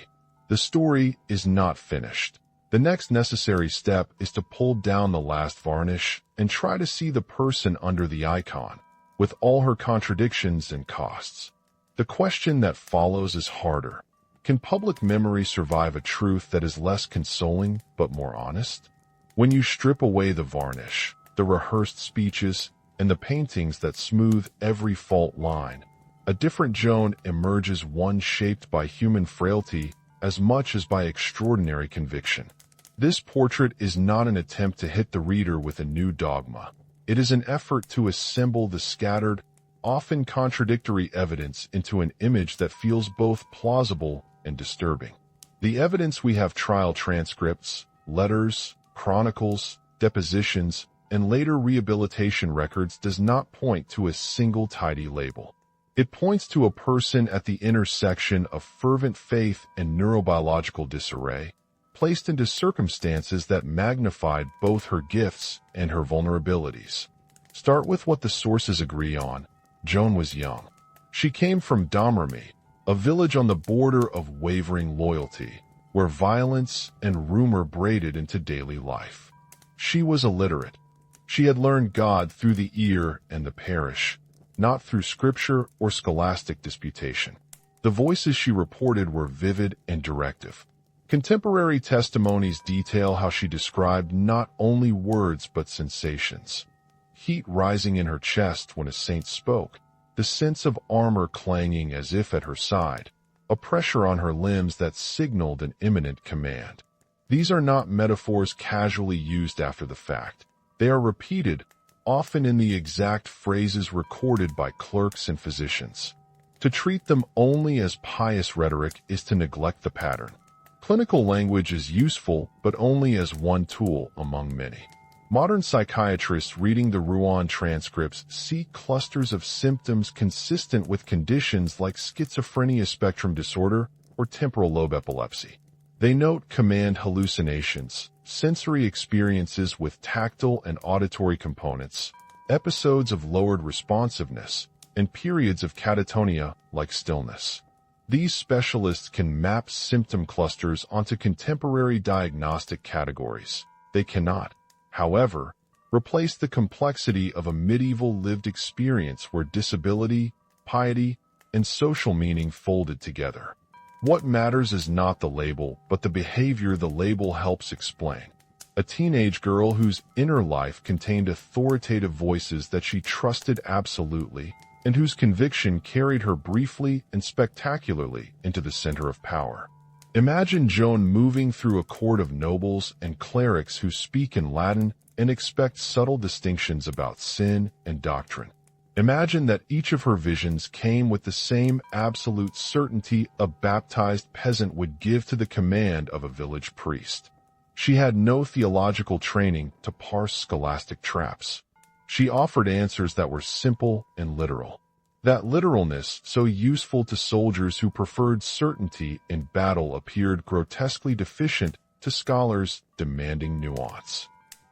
The story is not finished. The next necessary step is to pull down the last varnish and try to see the person under the icon, with all her contradictions and costs. The question that follows is harder. Can public memory survive a truth that is less consoling but more honest? When you strip away the varnish, the rehearsed speeches, and the paintings that smooth every fault line, a different Joan emerges, one shaped by human frailty as much as by extraordinary conviction. This portrait is not an attempt to hit the reader with a new dogma. It is an effort to assemble the scattered, often contradictory evidence into an image that feels both plausible and disturbing. The evidence: we have trial transcripts, letters, chronicles, depositions, and later rehabilitation records, does not point to a single tidy label. It points to a person at the intersection of fervent faith and neurobiological disarray, placed into circumstances that magnified both her gifts and her vulnerabilities. Start with what the sources agree on. Joan was young. She came from Domremy, a village on the border of wavering loyalty, where violence and rumor braided into daily life. She was illiterate. She had learned God through the ear and the parish, not through scripture or scholastic disputation. The voices she reported were vivid and directive. Contemporary testimonies detail how she described not only words but sensations. Heat rising in her chest when a saint spoke, the sense of armor clanging as if at her side, a pressure on her limbs that signaled an imminent command. These are not metaphors casually used after the fact. They are repeated, often in the exact phrases recorded by clerks and physicians. To treat them only as pious rhetoric is to neglect the pattern. Clinical language is useful, but only as one tool among many. Modern psychiatrists reading the Rouen transcripts see clusters of symptoms consistent with conditions like schizophrenia spectrum disorder or temporal lobe epilepsy. They note command hallucinations, sensory experiences with tactile and auditory components, episodes of lowered responsiveness, and periods of catatonia like stillness. These specialists can map symptom clusters onto contemporary diagnostic categories. They cannot, however, replace the complexity of a medieval lived experience where disability, piety, and social meaning folded together. What matters is not the label, but the behavior the label helps explain. A teenage girl whose inner life contained authoritative voices that she trusted absolutely, and whose conviction carried her briefly and spectacularly into the center of power. Imagine Joan moving through a court of nobles and clerics who speak in Latin and expect subtle distinctions about sin and doctrine. Imagine that each of her visions came with the same absolute certainty a baptized peasant would give to the command of a village priest. She had no theological training to parse scholastic traps. She offered answers that were simple and literal. That literalness, so useful to soldiers who preferred certainty in battle, appeared grotesquely deficient to scholars demanding nuance.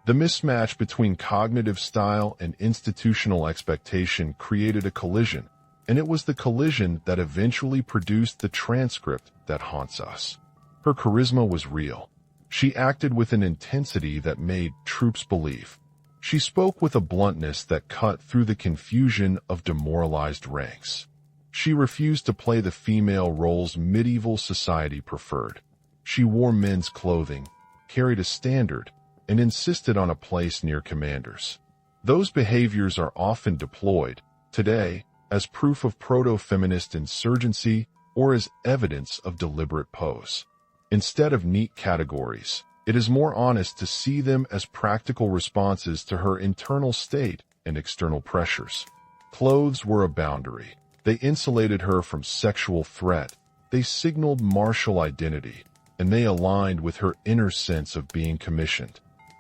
The mismatch between cognitive style and institutional expectation created a collision, and it was the collision that eventually produced the transcript that haunts us. Her charisma was real. She acted with an intensity that made troops believe. She spoke with a bluntness that cut through the confusion of demoralized ranks. She refused to play the female roles medieval society preferred. She wore men's clothing, carried a standard, and insisted on a place near commanders. Those behaviors are often deployed, today, as proof of proto-feminist insurgency or as evidence of deliberate pose. Instead of neat categories, it is more honest to see them as practical responses to her internal state and external pressures. Clothes were a boundary. They insulated her from sexual threat. They signaled martial identity, and they aligned with her inner sense of being commissioned.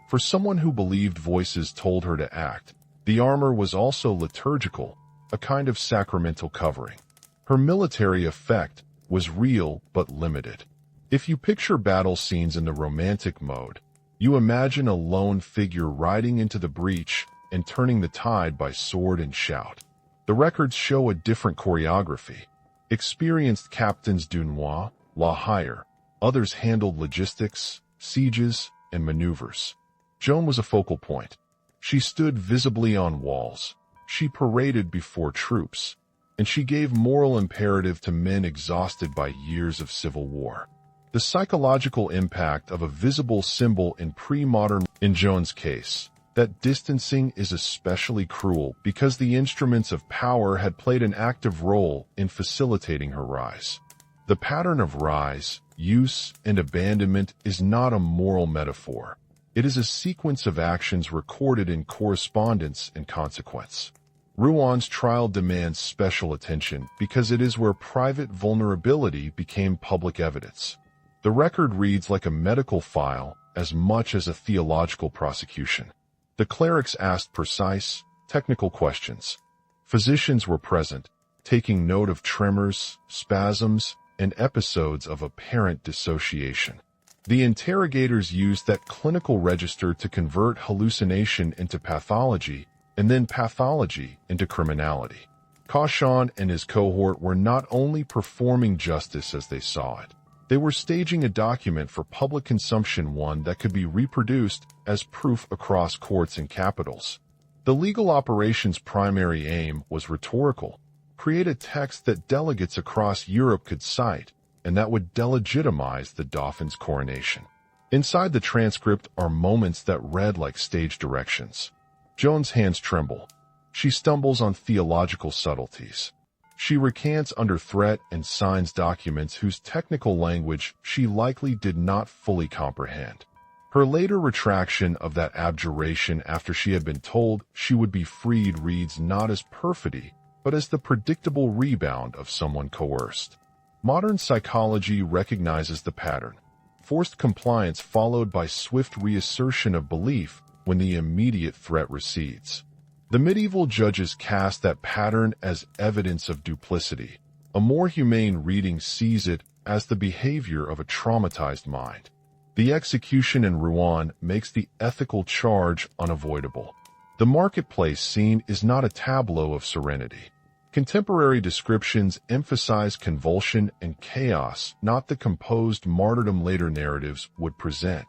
For someone who believed voices told her to act, the armor was also liturgical, a kind of sacramental covering. Her military effect was real but limited. If you picture battle scenes in the romantic mode, you imagine a lone figure riding into the breach and turning the tide by sword and shout. The records show a different choreography. Experienced captains du noir, la hire, others handled logistics, sieges, and maneuvers. Joan was a focal point. She stood visibly on walls. She paraded before troops. And she gave moral imperative to men exhausted by years of civil war. The psychological impact of a visible symbol in pre-modern, in Joan's case, that distancing is especially cruel because the instruments of power had played an active role in facilitating her rise. The pattern of rise, use, and abandonment is not a moral metaphor. It is a sequence of actions recorded in correspondence and consequence. Rowan's trial demands special attention because it is where private vulnerability became public evidence. The record reads like a medical file as much as a theological prosecution. The clerics asked precise, technical questions. Physicians were present, taking note of tremors, spasms, and episodes of apparent dissociation. The interrogators used that clinical register to convert hallucination into pathology and then pathology into criminality. Cauchon and his cohort were not only performing justice as they saw it, they were staging a document for public consumption, one that could be reproduced as proof across courts and capitals. The legal operation's primary aim was rhetorical: create a text that delegates across Europe could cite, and that would delegitimize the Dauphin's coronation. Inside the transcript are moments that read like stage directions. Joan's hands tremble. She stumbles on theological subtleties. She recants under threat and signs documents whose technical language she likely did not fully comprehend. Her later retraction of that abjuration after she had been told she would be freed reads not as perfidy, but as the predictable rebound of someone coerced. Modern psychology recognizes the pattern: forced compliance followed by swift reassertion of belief when the immediate threat recedes. The medieval judges cast that pattern as evidence of duplicity. A more humane reading sees it as the behavior of a traumatized mind. The execution in Rouen makes the ethical charge unavoidable. The marketplace scene is not a tableau of serenity. Contemporary descriptions emphasize convulsion and chaos, not the composed martyrdom later narratives would present.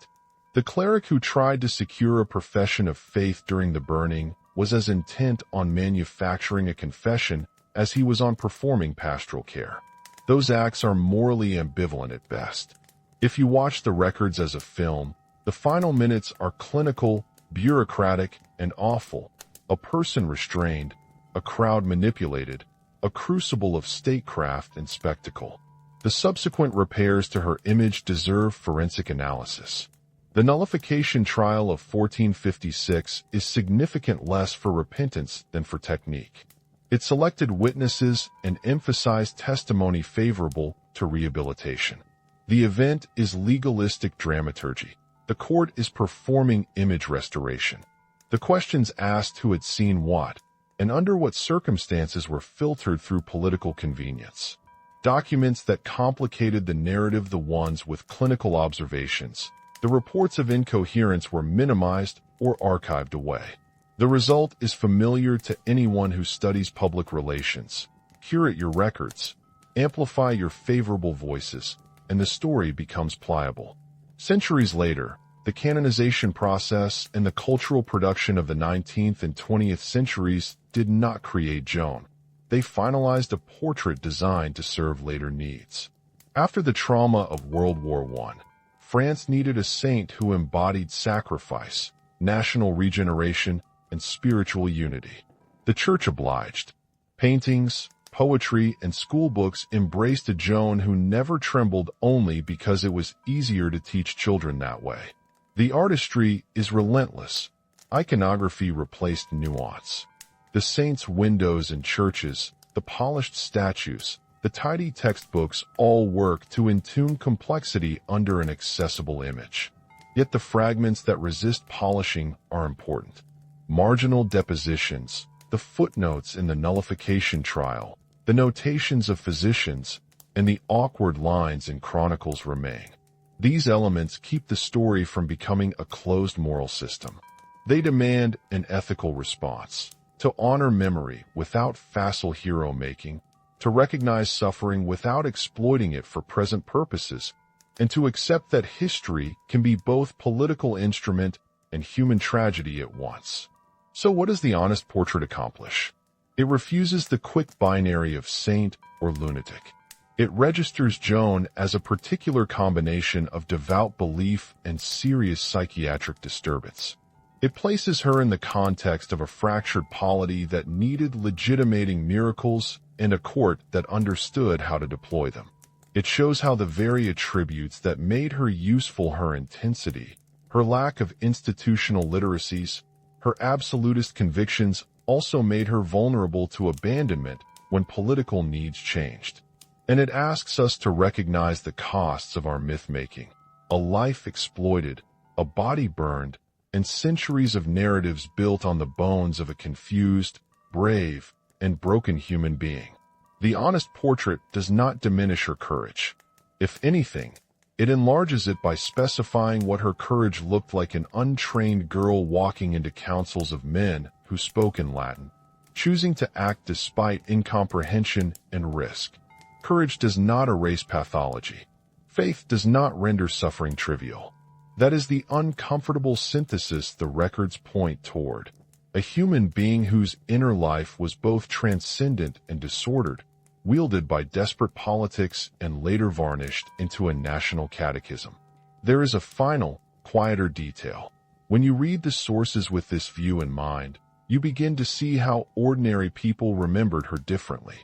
The cleric who tried to secure a profession of faith during the burning was as intent on manufacturing a confession as he was on performing pastoral care. Those acts are morally ambivalent at best. If you watch the records as a film, the final minutes are clinical, bureaucratic, and awful. A person restrained, a crowd manipulated, a crucible of statecraft and spectacle. The subsequent repairs to her image deserve forensic analysis. The nullification trial of 1456 is significant less for repentance than for technique. It selected witnesses and emphasized testimony favorable to rehabilitation. The event is legalistic dramaturgy. The court is performing image restoration. The questions asked who had seen what, and under what circumstances were filtered through political convenience. Documents that complicated the narrative, the ones with clinical observations. The reports of incoherence were minimized or archived away. The result is familiar to anyone who studies public relations. Curate your records, amplify your favorable voices, and the story becomes pliable. Centuries later, the canonization process and the cultural production of the 19th and 20th centuries did not create Joan. They finalized a portrait designed to serve later needs. After the trauma of World War I, France needed a saint who embodied sacrifice, national regeneration, and spiritual unity. The Church obliged. Paintings, poetry, and schoolbooks embraced a Joan who never trembled only because it was easier to teach children that way. The artistry is relentless. Iconography replaced nuance. The saints' windows in churches, the polished statues, the tidy textbooks all work to intune complexity under an accessible image. Yet the fragments that resist polishing are important. Marginal depositions, the footnotes in the nullification trial, the notations of physicians, and the awkward lines in chronicles remain. These elements keep the story from becoming a closed moral system. They demand an ethical response, to honor memory without facile hero-making, to recognize suffering without exploiting it for present purposes, and to accept that history can be both political instrument and human tragedy at once. So what does the honest portrait accomplish? It refuses the quick binary of saint or lunatic. It registers Joan as a particular combination of devout belief and serious psychiatric disturbance. It places her in the context of a fractured polity that needed legitimating miracles and a court that understood how to deploy them. It shows how the very attributes that made her useful, her intensity, her lack of institutional literacies, her absolutist convictions, also made her vulnerable to abandonment when political needs changed. And it asks us to recognize the costs of our myth-making: a life exploited, a body burned, and centuries of narratives built on the bones of a confused, brave, and broken human being. The honest portrait does not diminish her courage. If anything, it enlarges it by specifying what her courage looked like: an untrained girl walking into councils of men who spoke in Latin, choosing to act despite incomprehension and risk. Courage does not erase pathology. Faith does not render suffering trivial. That is the uncomfortable synthesis the records point toward: a human being whose inner life was both transcendent and disordered, wielded by desperate politics and later varnished into a national catechism. There is a final, quieter detail. When you read the sources with this view in mind, you begin to see how ordinary people remembered her differently.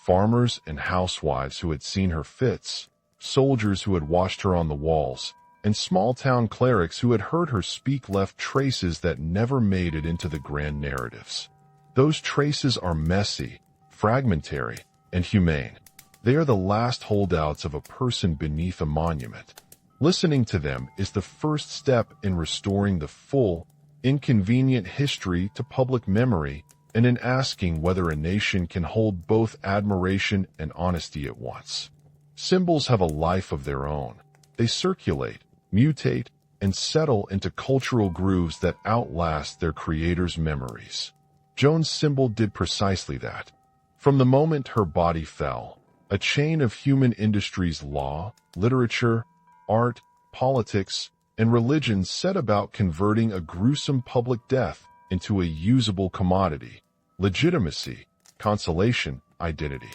Farmers and housewives who had seen her fits, soldiers who had watched her on the walls, and small-town clerics who had heard her speak left traces that never made it into the grand narratives. Those traces are messy, fragmentary, and humane. They are the last holdouts of a person beneath a monument. Listening to them is the first step in restoring the full, inconvenient history to public memory, and in asking whether a nation can hold both admiration and honesty at once. Symbols have a life of their own. They circulate, mutate, and settle into cultural grooves that outlast their creators' memories. Joan's symbol did precisely that. From the moment her body fell, a chain of human industries, law, literature, art, politics, and religion set about converting a gruesome public death into a usable commodity: legitimacy, consolation, identity.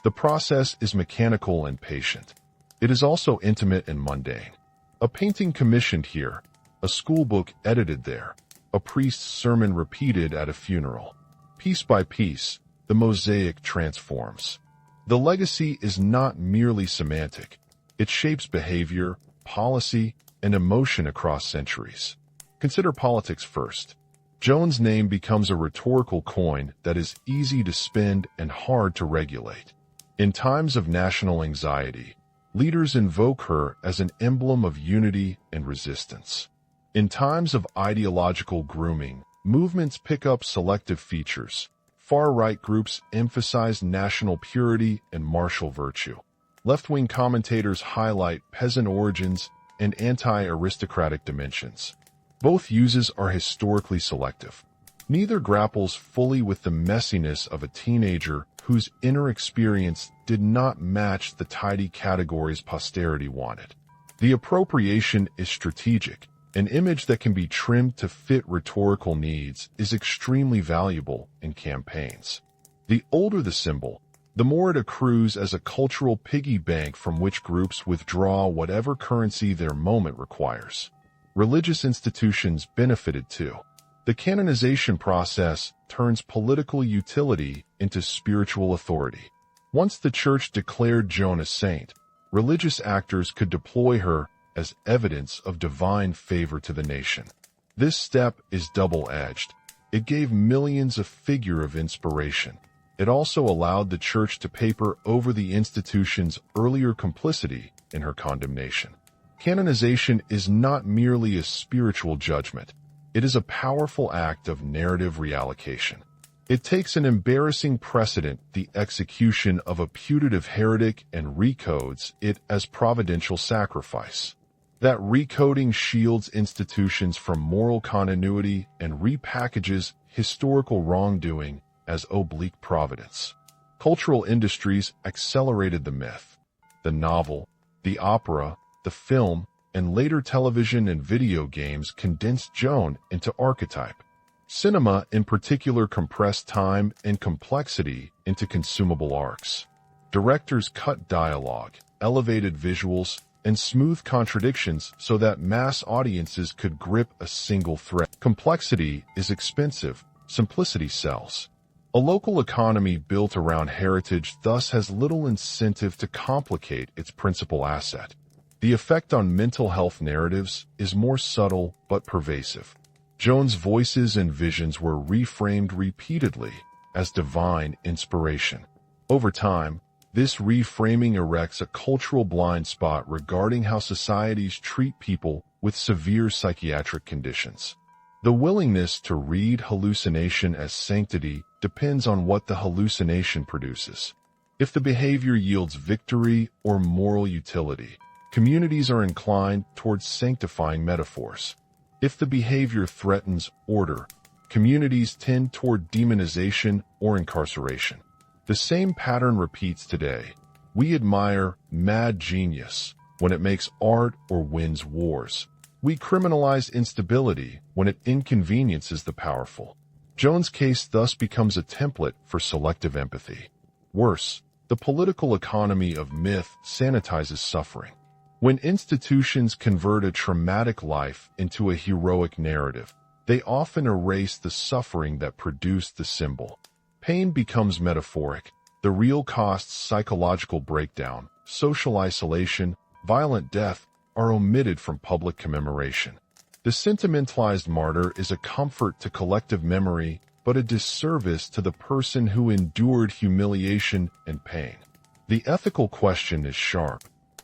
The process is mechanical and patient. It is also intimate and mundane. A painting commissioned here, a schoolbook edited there, a priest's sermon repeated at a funeral. Piece by piece, the mosaic transforms. The legacy is not merely semantic. It shapes behavior, policy, and emotion across centuries. Consider politics first. Joan's name becomes a rhetorical coin that is easy to spend and hard to regulate. In times of national anxiety, leaders invoke her as an emblem of unity and resistance. In times of ideological grooming, movements pick up selective features. Far-right groups emphasize national purity and martial virtue. Left-wing commentators highlight peasant origins and anti-aristocratic dimensions. Both uses are historically selective. Neither grapples fully with the messiness of a teenager whose inner experience did not match the tidy categories posterity wanted. The appropriation is strategic. An image that can be trimmed to fit rhetorical needs is extremely valuable in campaigns. The older the symbol, the more it accrues as a cultural piggy bank from which groups withdraw whatever currency their moment requires. Religious institutions benefited too. The canonization process turns political utility into spiritual authority. Once the Church declared Joan a saint, religious actors could deploy her as evidence of divine favor to the nation. This step is double-edged. It gave millions a figure of inspiration. It also allowed the Church to paper over the institution's earlier complicity in her condemnation. Canonization is not merely a spiritual judgment. It is a powerful act of narrative reallocation. It takes an embarrassing precedent, the execution of a putative heretic, and recodes it as providential sacrifice. That recoding shields institutions from moral continuity and repackages historical wrongdoing as oblique providence. Cultural industries accelerated the myth. The novel, the opera, the the film, and later television and video games condensed Joan into archetype. Cinema, in particular, compressed time and complexity into consumable arcs. Directors cut dialogue, elevated visuals, and smooth contradictions so that mass audiences could grip a single thread. Complexity is expensive, simplicity sells. A local economy built around heritage thus has little incentive to complicate its principal asset. The effect on mental health narratives is more subtle but pervasive. Joan's voices and visions were reframed repeatedly as divine inspiration. Over time, this reframing erects a cultural blind spot regarding how societies treat people with severe psychiatric conditions. The willingness to read hallucination as sanctity depends on what the hallucination produces. If the behavior yields victory or moral utility, communities are inclined towards sanctifying metaphors. If the behavior threatens order, communities tend toward demonization or incarceration. The same pattern repeats today. We admire mad genius when it makes art or wins wars. We criminalize instability when it inconveniences the powerful. Joan's case thus becomes a template for selective empathy. Worse, the political economy of myth sanitizes suffering. When institutions convert a traumatic life into a heroic narrative, they often erase the suffering that produced the symbol. Pain becomes metaphoric. The real costs, psychological breakdown, social isolation, violent death, are omitted from public commemoration. The sentimentalized martyr is a comfort to collective memory, but a disservice to the person who endured humiliation and pain. The ethical question is sharp.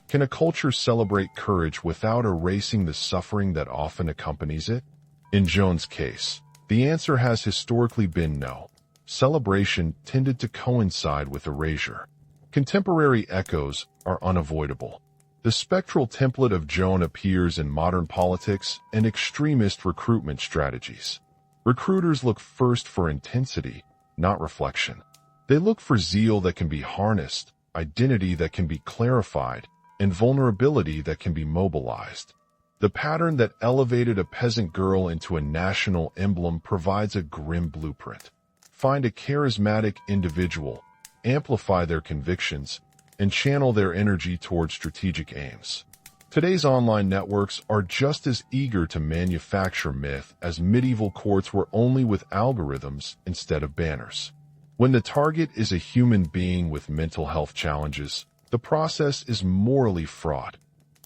Can a culture celebrate courage without erasing the suffering that often accompanies it? In Joan's case, the answer has historically been no. Celebration tended to coincide with erasure. Contemporary echoes are unavoidable. The spectral template of Joan appears in modern politics and extremist recruitment strategies. Recruiters look first for intensity, not reflection. They look for zeal that can be harnessed, identity that can be clarified, and vulnerability that can be mobilized. The pattern that elevated a peasant girl into a national emblem provides a grim blueprint. Find a charismatic individual, amplify their convictions, and channel their energy towards strategic aims. Today's online networks are just as eager to manufacture myth as medieval courts were, only with algorithms instead of banners. When the target is a human being with mental health challenges, the process is morally fraught.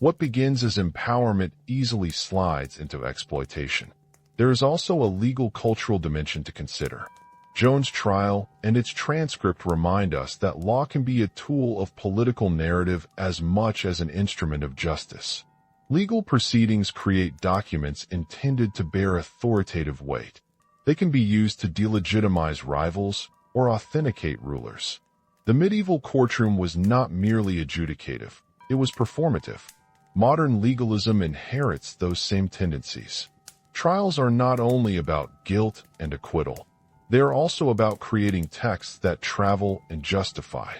What begins as empowerment easily slides into exploitation. There is also a legal cultural dimension to consider. Joan's trial and its transcript remind us that law can be a tool of political narrative as much as an instrument of justice. Legal proceedings create documents intended to bear authoritative weight. They can be used to delegitimize rivals or authenticate rulers. The medieval courtroom was not merely adjudicative, it was performative. Modern legalism inherits those same tendencies. Trials are not only about guilt and acquittal. They are also about creating texts that travel and justify.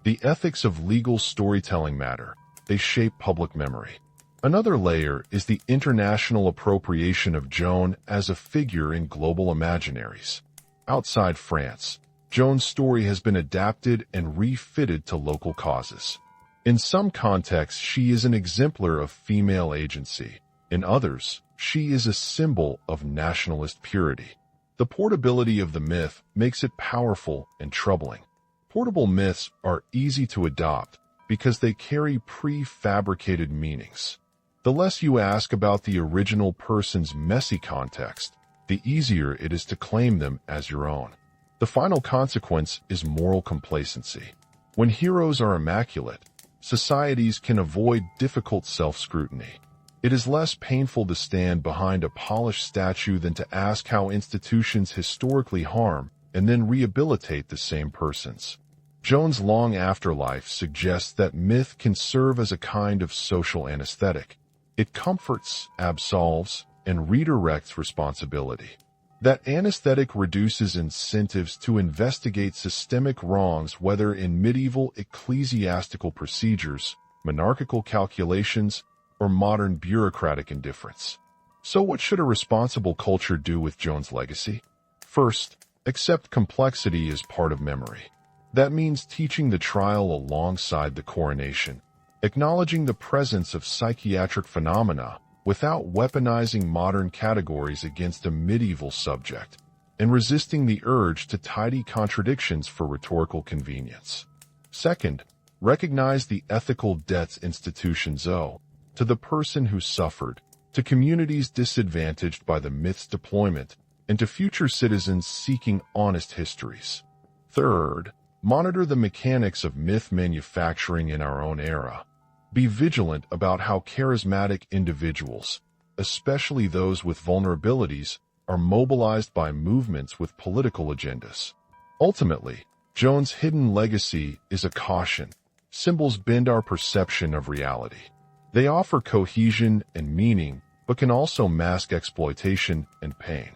The ethics of legal storytelling matter. They shape public memory. Another layer is the international appropriation of Joan as a figure in global imaginaries. Outside France, Joan's story has been adapted and refitted to local causes. In some contexts, she is an exemplar of female agency. In others, she is a symbol of nationalist purity. The portability of the myth makes it powerful and troubling. Portable myths are easy to adopt because they carry prefabricated meanings. The less you ask about the original person's messy context, the easier it is to claim them as your own. The final consequence is moral complacency. When heroes are immaculate, societies can avoid difficult self-scrutiny. It is less painful to stand behind a polished statue than to ask how institutions historically harm and then rehabilitate the same persons. Joan's long afterlife suggests that myth can serve as a kind of social anesthetic. It comforts, absolves, and redirects responsibility. That anesthetic reduces incentives to investigate systemic wrongs, whether in medieval ecclesiastical procedures, monarchical calculations, or modern bureaucratic indifference. So what should a responsible culture do with Joan's legacy? First, accept complexity as part of memory. That means teaching the trial alongside the coronation, acknowledging the presence of psychiatric phenomena without weaponizing modern categories against a medieval subject, and resisting the urge to tidy contradictions for rhetorical convenience. Second, recognize the ethical debts institutions owe to the person who suffered, to communities disadvantaged by the myth's deployment, and to future citizens seeking honest histories. Third, monitor the mechanics of myth manufacturing in our own era. Be vigilant about how charismatic individuals, especially those with vulnerabilities, are mobilized by movements with political agendas. Ultimately, Joan's hidden legacy is a caution. Symbols bend our perception of reality. They offer cohesion and meaning, but can also mask exploitation and pain.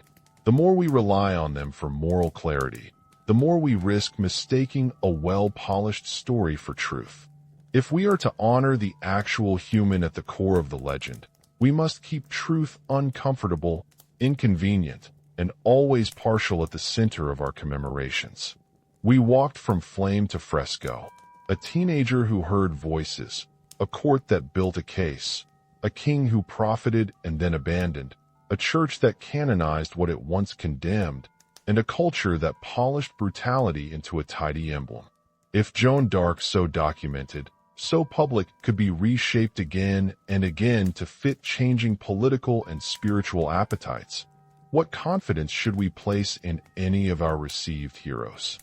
The more we rely on them for moral clarity, the more we risk mistaking a well-polished story for truth. If we are to honor the actual human at the core of the legend, we must keep truth uncomfortable, inconvenient, and always partial at the center of our commemorations. We walked from flame to fresco, a teenager who heard voices, a court that built a case, a king who profited and then abandoned, a church that canonized what it once condemned, and a culture that polished brutality into a tidy emblem. If Joan d'Arc, so documented, so public, could be reshaped again and again to fit changing political and spiritual appetites, what confidence should we place in any of our received heroes?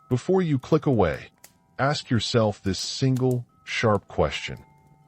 Before you click away, ask yourself this single, sharp question.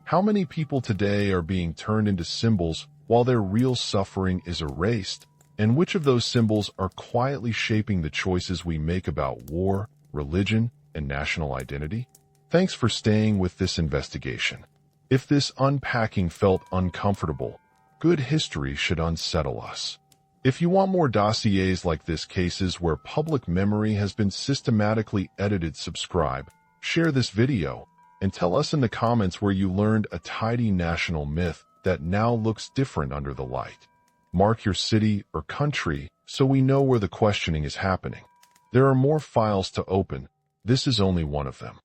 How many people today are being turned into symbols while their real suffering is erased? And which of those symbols are quietly shaping the choices we make about war, religion, and national identity? Thanks for staying with this investigation. If this unpacking felt uncomfortable, good history should unsettle us. If you want more dossiers like this, cases where public memory has been systematically edited, subscribe, share this video, and tell us in the comments where you learned a tidy national myth that now looks different under the light. Mark your city or country so we know where the questioning is happening. There are more files to open. This is only one of them.